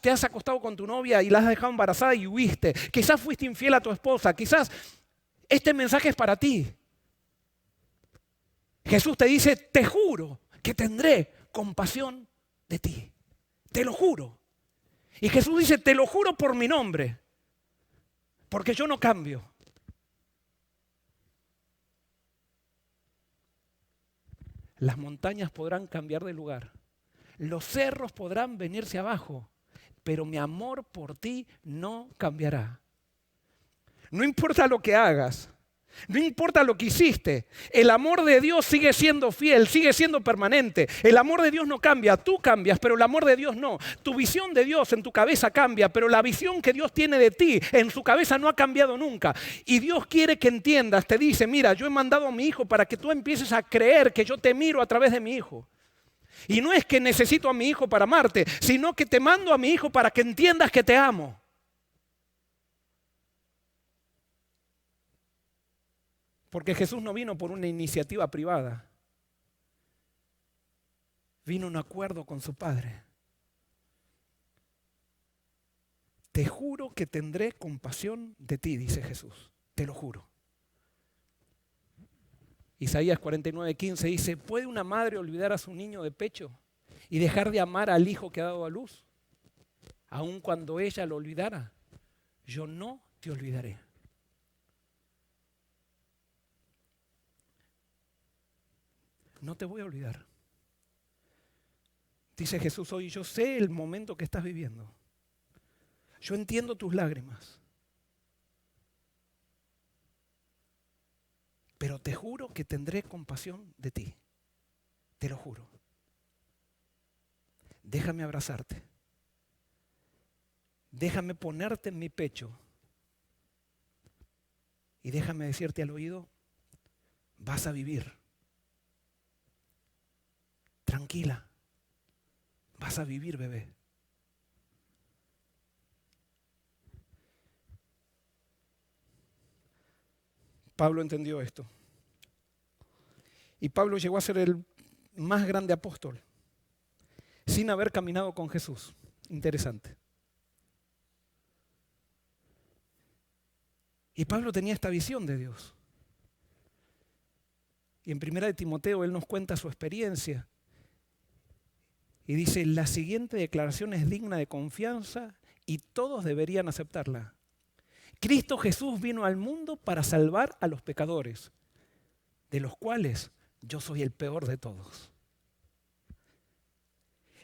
te has acostado con tu novia y la has dejado embarazada y huiste, quizás fuiste infiel a tu esposa, quizás este mensaje es para ti. Jesús te dice, te juro que tendré compasión de ti, te lo juro. Y Jesús dice, te lo juro por mi nombre, porque yo no cambio. Las montañas podrán cambiar de lugar, los cerros podrán venirse abajo, pero mi amor por ti no cambiará. No importa lo que hagas, No importa lo que hiciste, el amor de Dios sigue siendo fiel, sigue siendo permanente. El amor de Dios no cambia, tú cambias, pero el amor de Dios no. Tu visión de Dios en tu cabeza cambia, pero la visión que Dios tiene de ti en su cabeza no ha cambiado nunca. Y Dios quiere que entiendas, te dice, mira, yo he mandado a mi hijo para que tú empieces a creer que yo te miro a través de mi hijo. Y no es que necesito a mi hijo para amarte, sino que te mando a mi hijo para que entiendas que te amo. Porque Jesús no vino por una iniciativa privada. Vino en un acuerdo con su Padre. Te juro que tendré compasión de ti, dice Jesús. Te lo juro. Isaías 49:15 dice, ¿puede una madre olvidar a su niño de pecho y dejar de amar al hijo que ha dado a luz? Aun cuando ella lo olvidara, yo no te olvidaré. No te voy a olvidar. Dice Jesús hoy, yo sé el momento que estás viviendo. Yo entiendo tus lágrimas. Pero te juro que tendré compasión de ti. Te lo juro. Déjame abrazarte. Déjame ponerte en mi pecho. Y déjame decirte al oído, vas a vivir. Tranquila, vas a vivir, bebé. Pablo entendió esto. Y Pablo llegó a ser el más grande apóstol sin haber caminado con Jesús. Interesante. Y Pablo tenía esta visión de Dios. Y en 1 de Timoteo él nos cuenta su experiencia. Y dice, la siguiente declaración es digna de confianza y todos deberían aceptarla. Cristo Jesús vino al mundo para salvar a los pecadores, de los cuales yo soy el peor de todos.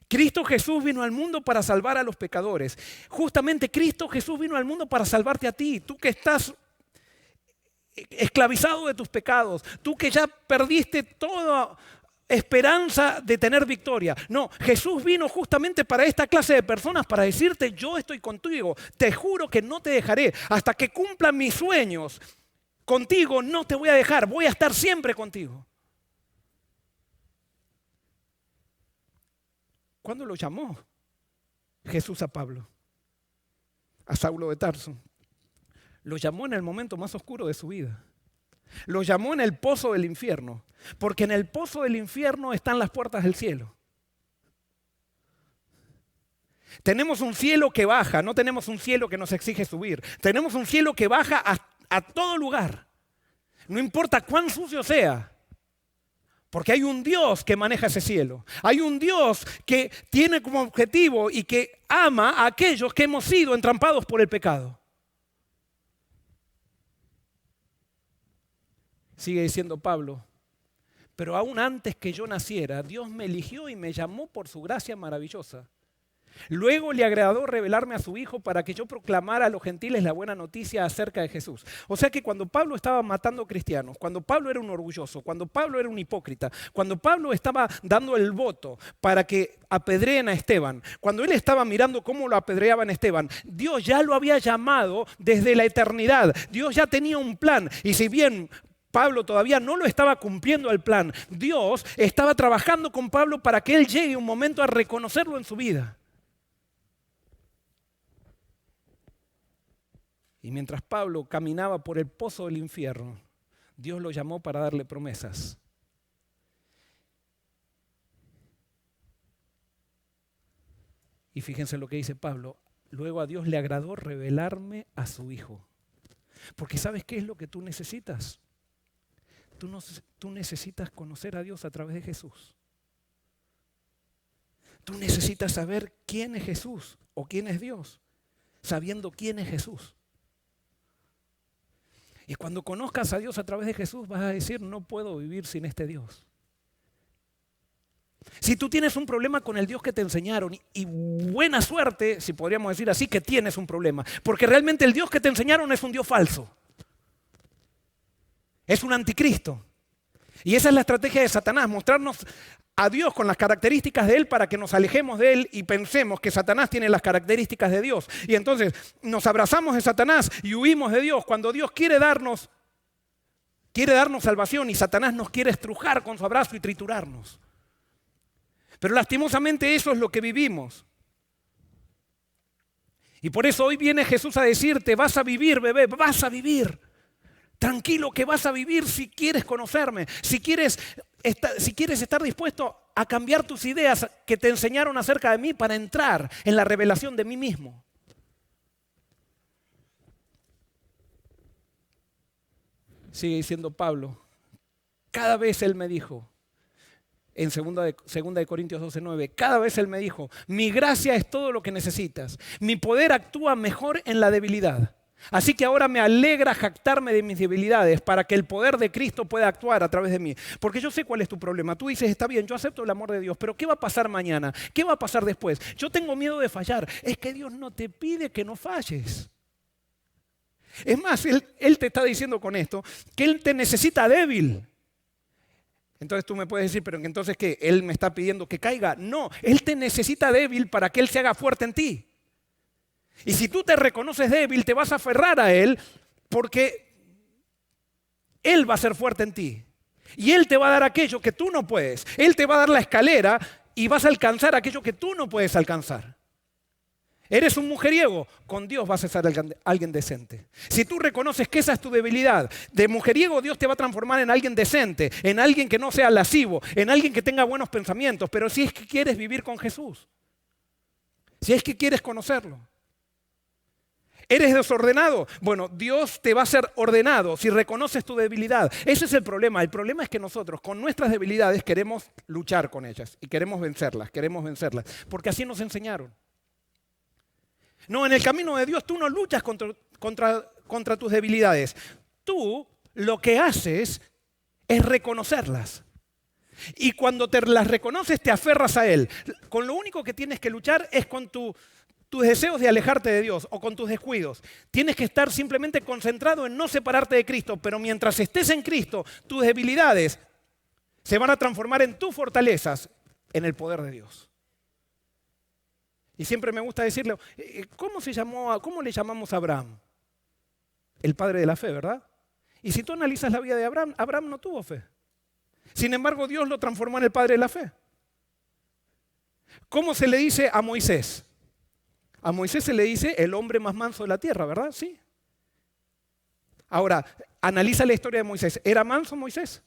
Cristo Jesús vino al mundo para salvar a los pecadores. Justamente Cristo Jesús vino al mundo para salvarte a ti, tú que estás esclavizado de tus pecados, tú que ya perdiste toda esperanza de tener victoria. No, Jesús vino justamente para esta clase de personas, para decirte, yo estoy contigo, te juro que no te dejaré, hasta que cumpla mis sueños. Contigo no te voy a dejar, voy a estar siempre contigo. ¿Cuándo lo llamó Jesús a Pablo? A Saulo de Tarso. Lo llamó en el momento más oscuro de su vida. Lo llamó en el pozo del infierno, porque en el pozo del infierno están las puertas del cielo. Tenemos un cielo que baja, no tenemos un cielo que nos exige subir. Tenemos un cielo que baja a todo lugar, no importa cuán sucio sea, porque hay un Dios que maneja ese cielo. Hay un Dios que tiene como objetivo y que ama a aquellos que hemos sido entrampados por el pecado. Sigue diciendo Pablo, pero aún antes que yo naciera, Dios me eligió y me llamó por su gracia maravillosa. Luego le agradó revelarme a su Hijo para que yo proclamara a los gentiles la buena noticia acerca de Jesús. O sea que cuando Pablo estaba matando cristianos, cuando Pablo era un orgulloso, cuando Pablo era un hipócrita, cuando Pablo estaba dando el voto para que apedreen a Esteban, cuando él estaba mirando cómo lo apedreaban a Esteban, Dios ya lo había llamado desde la eternidad. Dios ya tenía un plan y si bien Pablo todavía no lo estaba cumpliendo al plan, Dios estaba trabajando con Pablo para que él llegue un momento a reconocerlo en su vida. Y mientras Pablo caminaba por el pozo del infierno, Dios lo llamó para darle promesas. Y fíjense lo que dice Pablo, luego a Dios le agradó revelarme a su Hijo. Porque ¿sabes qué es lo que tú necesitas? Tú necesitas conocer a Dios a través de Jesús. Tú necesitas saber quién es Jesús o quién es Dios, sabiendo quién es Jesús. Y cuando conozcas a Dios a través de Jesús vas a decir, no puedo vivir sin este Dios. Si tú tienes un problema con el Dios que te enseñaron, y buena suerte, si podríamos decir así, que tienes un problema, porque realmente el Dios que te enseñaron es un Dios falso. Es un anticristo. Y esa es la estrategia de Satanás, mostrarnos a Dios con las características de Él para que nos alejemos de Él y pensemos que Satanás tiene las características de Dios. Y entonces nos abrazamos de Satanás y huimos de Dios cuando Dios quiere darnos salvación y Satanás nos quiere estrujar con su abrazo y triturarnos. Pero lastimosamente eso es lo que vivimos. Y por eso hoy viene Jesús a decirte, vas a vivir, bebé, vas a vivir. Tranquilo que vas a vivir si quieres conocerme, si quieres estar dispuesto a cambiar tus ideas que te enseñaron acerca de mí para entrar en la revelación de mí mismo. Sigue diciendo Pablo, cada vez él me dijo, en 2 Corintios 12:9, cada vez él me dijo, mi gracia es todo lo que necesitas, mi poder actúa mejor en la debilidad. Así que ahora me alegra jactarme de mis debilidades para que el poder de Cristo pueda actuar a través de mí. Porque yo sé cuál es tu problema. Tú dices, está bien, yo acepto el amor de Dios, pero ¿qué va a pasar mañana? ¿Qué va a pasar después? Yo tengo miedo de fallar. Es que Dios no te pide que no falles. Es más, Él te está diciendo con esto que Él te necesita débil. Entonces tú me puedes decir, pero entonces ¿qué? ¿Él me está pidiendo que caiga? No, Él te necesita débil para que Él se haga fuerte en ti. Y si tú te reconoces débil, te vas a aferrar a Él porque Él va a ser fuerte en ti. Y Él te va a dar aquello que tú no puedes. Él te va a dar la escalera y vas a alcanzar aquello que tú no puedes alcanzar. Eres un mujeriego, con Dios vas a ser alguien decente. Si tú reconoces que esa es tu debilidad, de mujeriego Dios te va a transformar en alguien decente, en alguien que no sea lascivo, en alguien que tenga buenos pensamientos. Pero si es que quieres vivir con Jesús, si es que quieres conocerlo. ¿Eres desordenado? Bueno, Dios te va a hacer ordenado si reconoces tu debilidad. Ese es el problema. El problema es que nosotros con nuestras debilidades queremos luchar con ellas y queremos vencerlas, porque así nos enseñaron. No, en el camino de Dios tú no luchas contra tus debilidades. Tú lo que haces es reconocerlas. Y cuando te las reconoces te aferras a Él. Con lo único que tienes que luchar es con tus deseos de alejarte de Dios o con tus descuidos. Tienes que estar simplemente concentrado en no separarte de Cristo, pero mientras estés en Cristo, tus debilidades se van a transformar en tus fortalezas, en el poder de Dios. Y siempre me gusta decirle, ¿cómo le llamamos a Abraham? El padre de la fe, ¿verdad? Y si tú analizas la vida de Abraham, Abraham no tuvo fe. Sin embargo, Dios lo transformó en el padre de la fe. ¿Cómo se le dice a Moisés? A Moisés se le dice el hombre más manso de la tierra, ¿verdad? Sí. Ahora, analiza la historia de Moisés. ¿Era manso Moisés?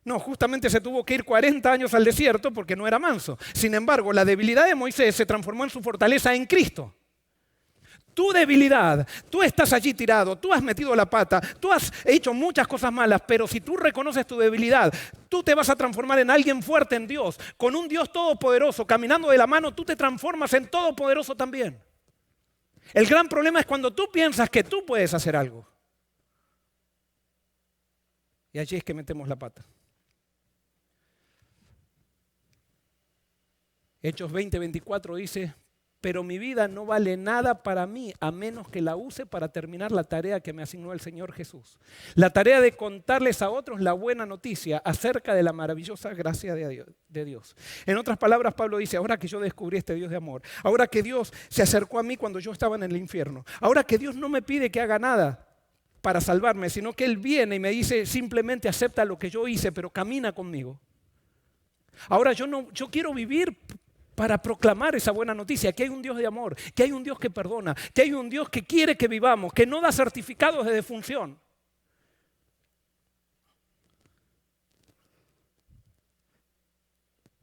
No, justamente se tuvo que ir 40 años al desierto porque no era manso. Sin embargo, la debilidad de Moisés se transformó en su fortaleza en Cristo. Tu debilidad, tú estás allí tirado, tú has metido la pata, tú has hecho muchas cosas malas, pero si tú reconoces tu debilidad, tú te vas a transformar en alguien fuerte en Dios, con un Dios todopoderoso, caminando de la mano, tú te transformas en todopoderoso también. El gran problema es cuando tú piensas que tú puedes hacer algo. Y allí es que metemos la pata. Hechos 20:24 dice, pero mi vida no vale nada para mí a menos que la use para terminar la tarea que me asignó el Señor Jesús. La tarea de contarles a otros la buena noticia acerca de la maravillosa gracia de Dios. En otras palabras, Pablo dice, ahora que yo descubrí este Dios de amor, ahora que Dios se acercó a mí cuando yo estaba en el infierno, ahora que Dios no me pide que haga nada para salvarme, sino que Él viene y me dice, simplemente acepta lo que yo hice, pero camina conmigo. Ahora yo quiero vivir para proclamar esa buena noticia, que hay un Dios de amor, que hay un Dios que perdona, que hay un Dios que quiere que vivamos, que no da certificados de defunción.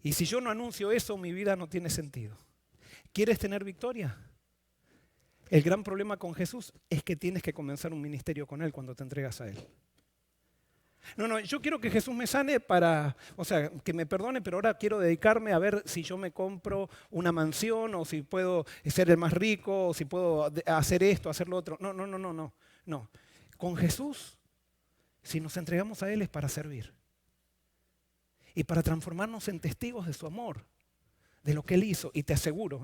Y si yo no anuncio eso, mi vida no tiene sentido. ¿Quieres tener victoria? El gran problema con Jesús es que tienes que comenzar un ministerio con Él cuando te entregas a Él. No, yo quiero que Jesús me sane que me perdone, pero ahora quiero dedicarme a ver si yo me compro una mansión o si puedo ser el más rico o si puedo hacer esto, hacer lo otro. No. Con Jesús, si nos entregamos a Él es para servir y para transformarnos en testigos de su amor, de lo que Él hizo. Y te aseguro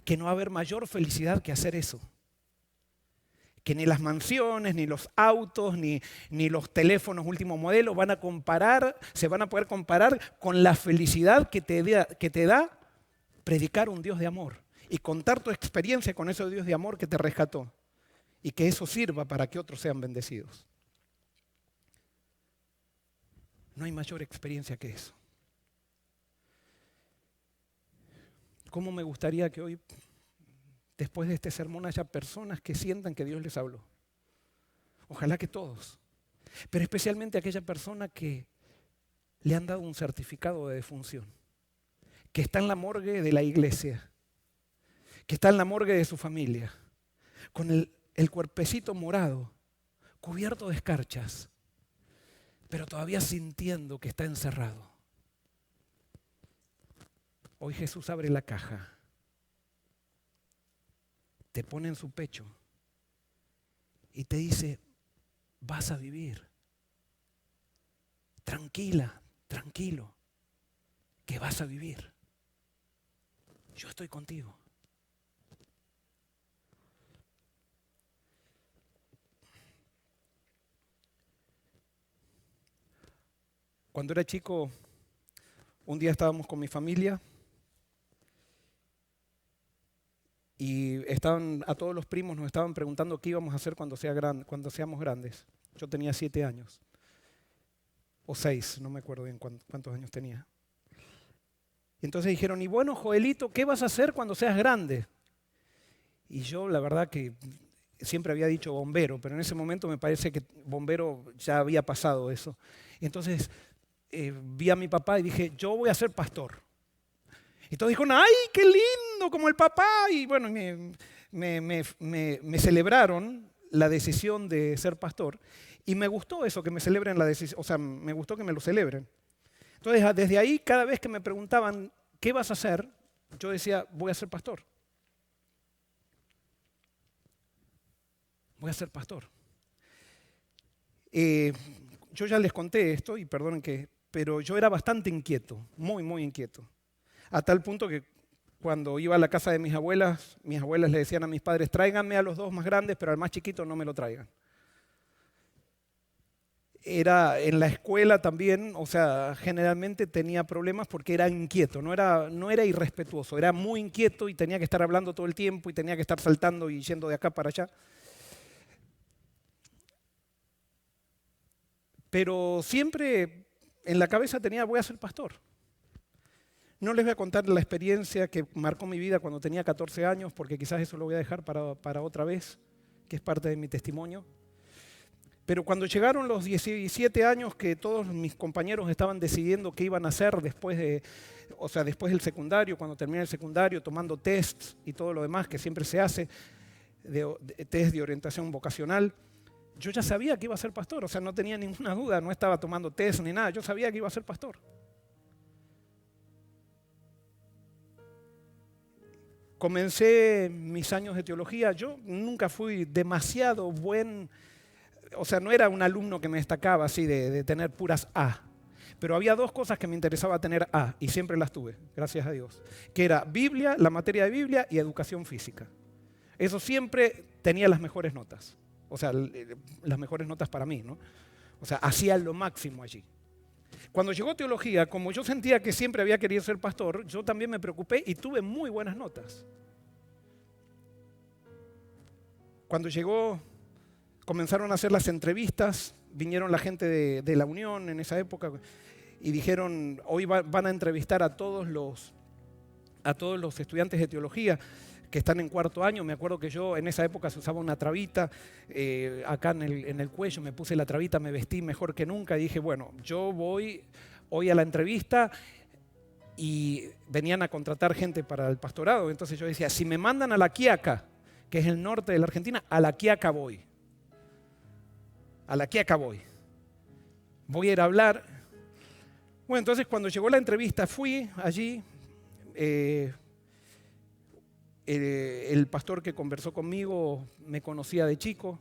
que no va a haber mayor felicidad que hacer eso. que ni las mansiones, ni los autos, ni los teléfonos último modelo se van a poder comparar con la felicidad que te da predicar un Dios de amor y contar tu experiencia con ese Dios de amor que te rescató y que eso sirva para que otros sean bendecidos. No hay mayor experiencia que eso. ¿Cómo me gustaría que hoy, después de este sermón, haya personas que sientan que Dios les habló? Ojalá que todos, pero especialmente aquella persona que le han dado un certificado de defunción, que está en la morgue de la iglesia, que está en la morgue de su familia, con el cuerpecito morado, cubierto de escarchas, pero todavía sintiendo que está encerrado. Hoy Jesús abre la caja, te pone en su pecho y te dice, vas a vivir. Tranquila, tranquilo, que vas a vivir. Yo estoy contigo. Cuando era chico, un día estábamos con mi familia y a todos los primos nos estaban preguntando qué íbamos a hacer cuando seamos grandes. Yo tenía 7 años, o 6, no me acuerdo bien cuántos años tenía. Y entonces dijeron, y bueno, Joelito, ¿qué vas a hacer cuando seas grande? Y yo, la verdad que siempre había dicho bombero, pero en ese momento me parece que bombero ya había pasado eso. Y entonces vi a mi papá y dije, yo voy a ser pastor. Y todos dijeron, ¡ay, qué lindo, como el papá! Y bueno, me celebraron la decisión de ser pastor. Y me gustó eso, que me celebren la decisión, o sea, me gustó que me lo celebren. Entonces, desde ahí, cada vez que me preguntaban, ¿qué vas a hacer? Yo decía, voy a ser pastor. Voy a ser pastor. Yo ya les conté esto, y perdonen pero yo era bastante inquieto, muy, muy inquieto. A tal punto que cuando iba a la casa de mis abuelas le decían a mis padres, tráiganme a los 2 más grandes, pero al más chiquito no me lo traigan. Era en la escuela también, o sea, generalmente tenía problemas porque era inquieto, no era irrespetuoso, era muy inquieto y tenía que estar hablando todo el tiempo y tenía que estar saltando y yendo de acá para allá. Pero siempre en la cabeza tenía, voy a ser pastor. No les voy a contar la experiencia que marcó mi vida cuando tenía 14 años, porque quizás eso lo voy a dejar para otra vez, que es parte de mi testimonio. Pero cuando llegaron los 17 años que todos mis compañeros estaban decidiendo qué iban a hacer después del secundario, cuando terminé el secundario, tomando tests y todo lo demás que siempre se hace, test de orientación vocacional, yo ya sabía que iba a ser pastor, o sea, no tenía ninguna duda, no estaba tomando test ni nada, yo sabía que iba a ser pastor. Comencé mis años de teología, yo nunca fui demasiado buen, o sea, no era un alumno que me destacaba así de tener puras A, pero había 2 cosas que me interesaba tener A y siempre las tuve, gracias a Dios, que era Biblia, la materia de Biblia y educación física. Eso siempre tenía las mejores notas, o sea, las mejores notas para mí, ¿no? O sea, hacía lo máximo allí. Cuando llegó teología, como yo sentía que siempre había querido ser pastor, yo también me preocupé y tuve muy buenas notas. Cuando llegó, comenzaron a hacer las entrevistas, vinieron la gente de la Unión en esa época y dijeron, hoy van a entrevistar a todos los estudiantes de teología que están en 4º año. Me acuerdo que yo en esa época se usaba una trabita acá en el cuello, me puse la trabita, me vestí mejor que nunca y dije, bueno, yo voy hoy a la entrevista y venían a contratar gente para el pastorado. Entonces yo decía, si me mandan a La Quiaca, que es el norte de la Argentina, a La Quiaca voy. A La Quiaca voy. Voy a ir a hablar. Bueno, entonces cuando llegó la entrevista fui allí. El pastor que conversó conmigo me conocía de chico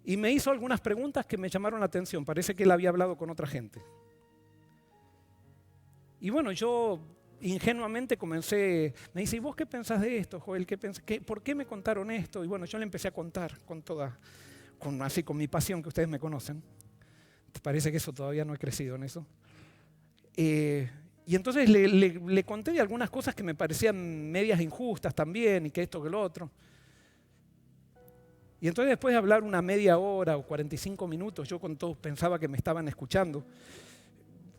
y me hizo algunas preguntas que me llamaron la atención. Parece que él había hablado con otra gente. Y bueno, yo ingenuamente comencé, me dice, ¿y vos qué pensás de esto, Joel? ¿Por qué me contaron esto? Y bueno, yo le empecé a contar así con mi pasión que ustedes me conocen. Parece que eso todavía no he crecido en eso. Y entonces le conté de algunas cosas que me parecían medias injustas también, y que esto, que lo otro. Y entonces después de hablar una media hora o 45 minutos, yo con todos pensaba que me estaban escuchando.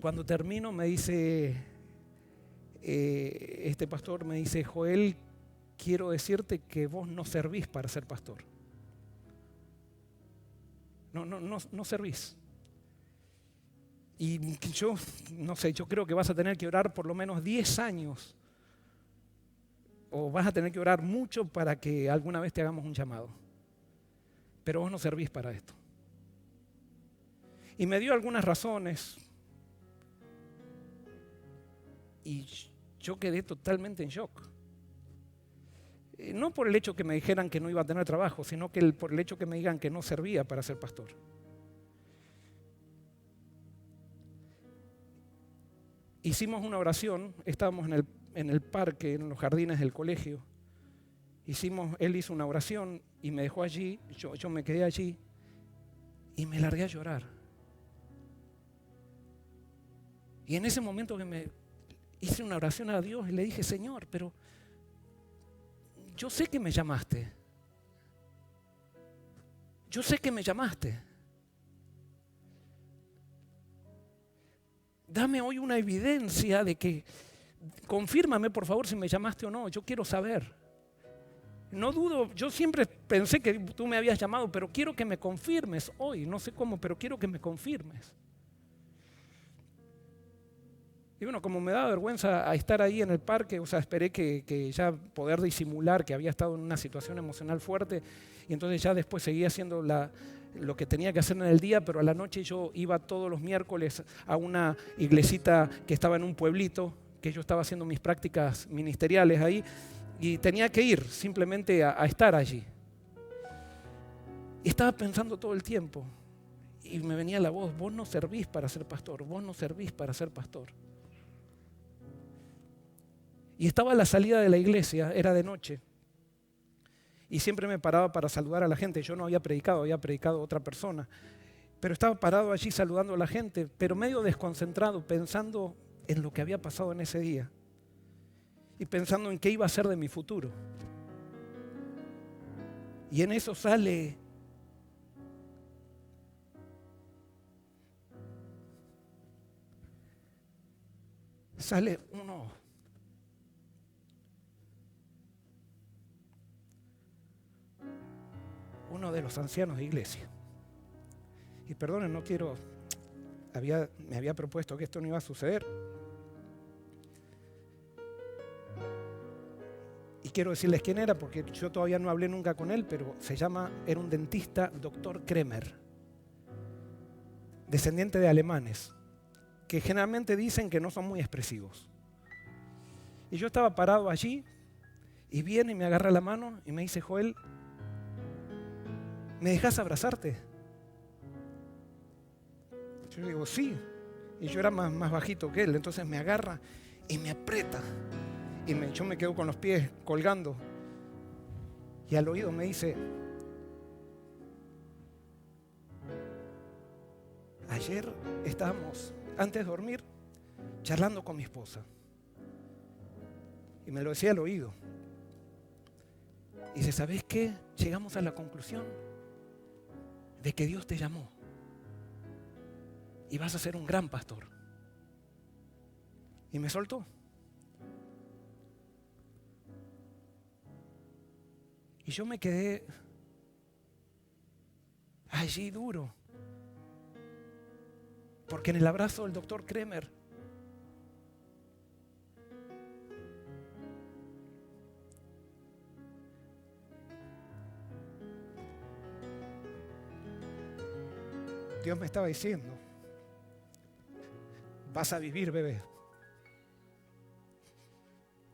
Cuando termino me dice, este pastor me dice, Joel, quiero decirte que vos no servís para ser pastor. No servís. Y yo, no sé, yo creo que vas a tener que orar por lo menos 10 años. O vas a tener que orar mucho para que alguna vez te hagamos un llamado. Pero vos no servís para esto. Y me dio algunas razones. Y yo quedé totalmente en shock. No por el hecho que me dijeran que no iba a tener trabajo, sino que por el hecho que me digan que no servía para ser pastor. Hicimos una oración, estábamos en el parque, en los jardines del colegio. Él hizo una oración y me dejó allí, yo me quedé allí y me largué a llorar. Y en ese momento que me hice una oración a Dios y le dije, Señor, pero yo sé que me llamaste. Yo sé que me llamaste. Dame hoy una evidencia de que, confírmame por favor si me llamaste o no, yo quiero saber. No dudo, yo siempre pensé que tú me habías llamado, pero quiero que me confirmes hoy, no sé cómo, pero quiero que me confirmes. Y bueno, como me daba vergüenza a estar ahí en el parque, o sea, esperé que ya poder disimular que había estado en una situación emocional fuerte, y entonces ya después seguía haciendo lo que tenía que hacer en el día, pero a la noche yo iba todos los miércoles a una iglesita que estaba en un pueblito, que yo estaba haciendo mis prácticas ministeriales ahí, y tenía que ir simplemente a estar allí. Y estaba pensando todo el tiempo, y me venía la voz, vos no servís para ser pastor, vos no servís para ser pastor. Y estaba a la salida de la iglesia, era de noche, y siempre me paraba para saludar a la gente. Yo no había predicado otra persona, pero estaba parado allí saludando a la gente, pero medio desconcentrado, pensando en lo que había pasado en ese día y pensando en qué iba a ser de mi futuro. Y en eso sale uno de los ancianos de iglesia. Y perdonen, me había propuesto que esto no iba a suceder. Y quiero decirles quién era, porque yo todavía no hablé nunca con él, pero era un dentista, Dr. Kremer, descendiente de alemanes, que generalmente dicen que no son muy expresivos. Y yo estaba parado allí, y viene y me agarra la mano y me dice, Joel, ¿me dejas abrazarte? Yo digo, sí. Y yo era más bajito que él, entonces me agarra y me aprieta. Y yo me quedo con los pies colgando. Y al oído me dice, ayer estábamos, antes de dormir, charlando con mi esposa. Y me lo decía al oído. Y dice, ¿sabes qué? Llegamos a la conclusión de que Dios te llamó. Y vas a ser un gran pastor. Y me soltó. Y yo me quedé allí duro. Porque en el abrazo del doctor Kremer Dios me estaba diciendo, vas a vivir, bebé.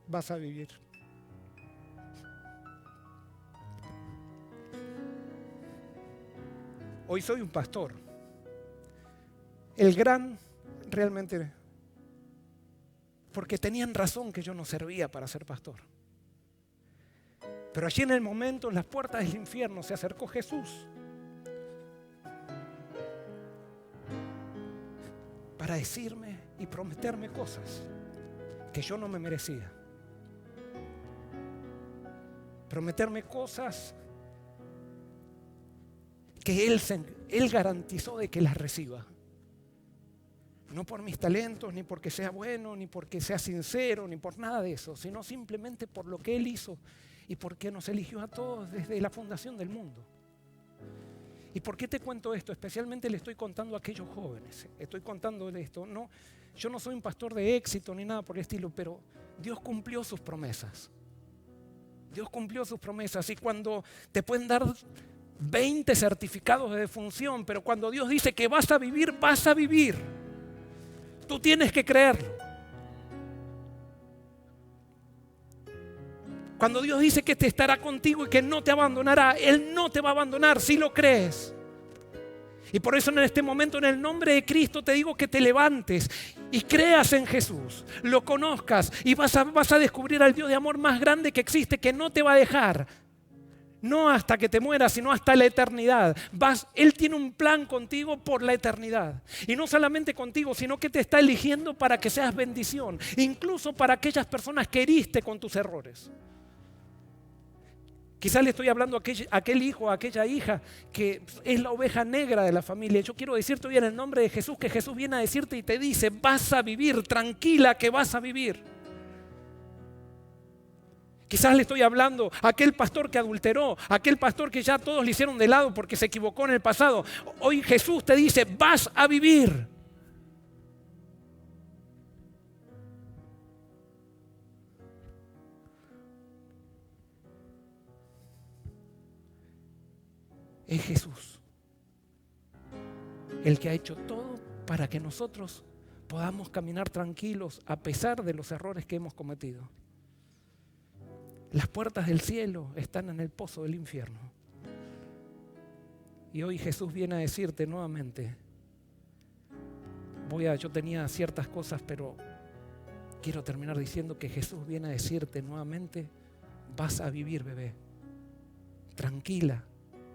Vas a vivir. Hoy soy un pastor. El gran, realmente, porque tenían razón que yo no servía para ser pastor. Pero allí en el momento, en las puertas del infierno, se acercó Jesús para decirme y prometerme cosas que yo no me merecía. Prometerme cosas que Él garantizó de que las reciba. No por mis talentos, ni porque sea bueno, ni porque sea sincero, ni por nada de eso, sino simplemente por lo que Él hizo y porque nos eligió a todos desde la fundación del mundo. ¿Y por qué te cuento esto? Especialmente le estoy contando a aquellos jóvenes. Estoy contando de esto. No, yo no soy un pastor de éxito ni nada por el estilo, pero Dios cumplió sus promesas. Dios cumplió sus promesas. Y cuando te pueden dar 20 certificados de defunción, pero cuando Dios dice que vas a vivir, vas a vivir. Tú tienes que creerlo. Cuando Dios dice que te estará contigo y que no te abandonará, Él no te va a abandonar si lo crees. Y por eso en este momento, en el nombre de Cristo, te digo que te levantes y creas en Jesús, lo conozcas y vas a descubrir al Dios de amor más grande que existe, que no te va a dejar. No hasta que te mueras, sino hasta la eternidad. Él tiene un plan contigo por la eternidad. Y no solamente contigo, sino que te está eligiendo para que seas bendición. Incluso para aquellas personas que heriste con tus errores. Quizás le estoy hablando a aquel hijo, a aquella hija que es la oveja negra de la familia. Yo quiero decirte hoy en el nombre de Jesús que Jesús viene a decirte y te dice: vas a vivir, tranquila que vas a vivir. Quizás le estoy hablando a aquel pastor que adulteró, a aquel pastor que ya todos le hicieron de lado porque se equivocó en el pasado. Hoy Jesús te dice: vas a vivir. Es Jesús el que ha hecho todo para que nosotros podamos caminar tranquilos a pesar de los errores que hemos cometido. Las puertas del cielo están en el pozo del infierno. Y hoy Jesús viene a decirte nuevamente: yo tenía ciertas cosas, pero quiero terminar diciendo que Jesús viene a decirte nuevamente: vas a vivir, bebé. Tranquila,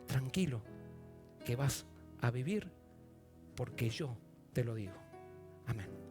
tranquilo, que vas a vivir porque yo te lo digo. Amén.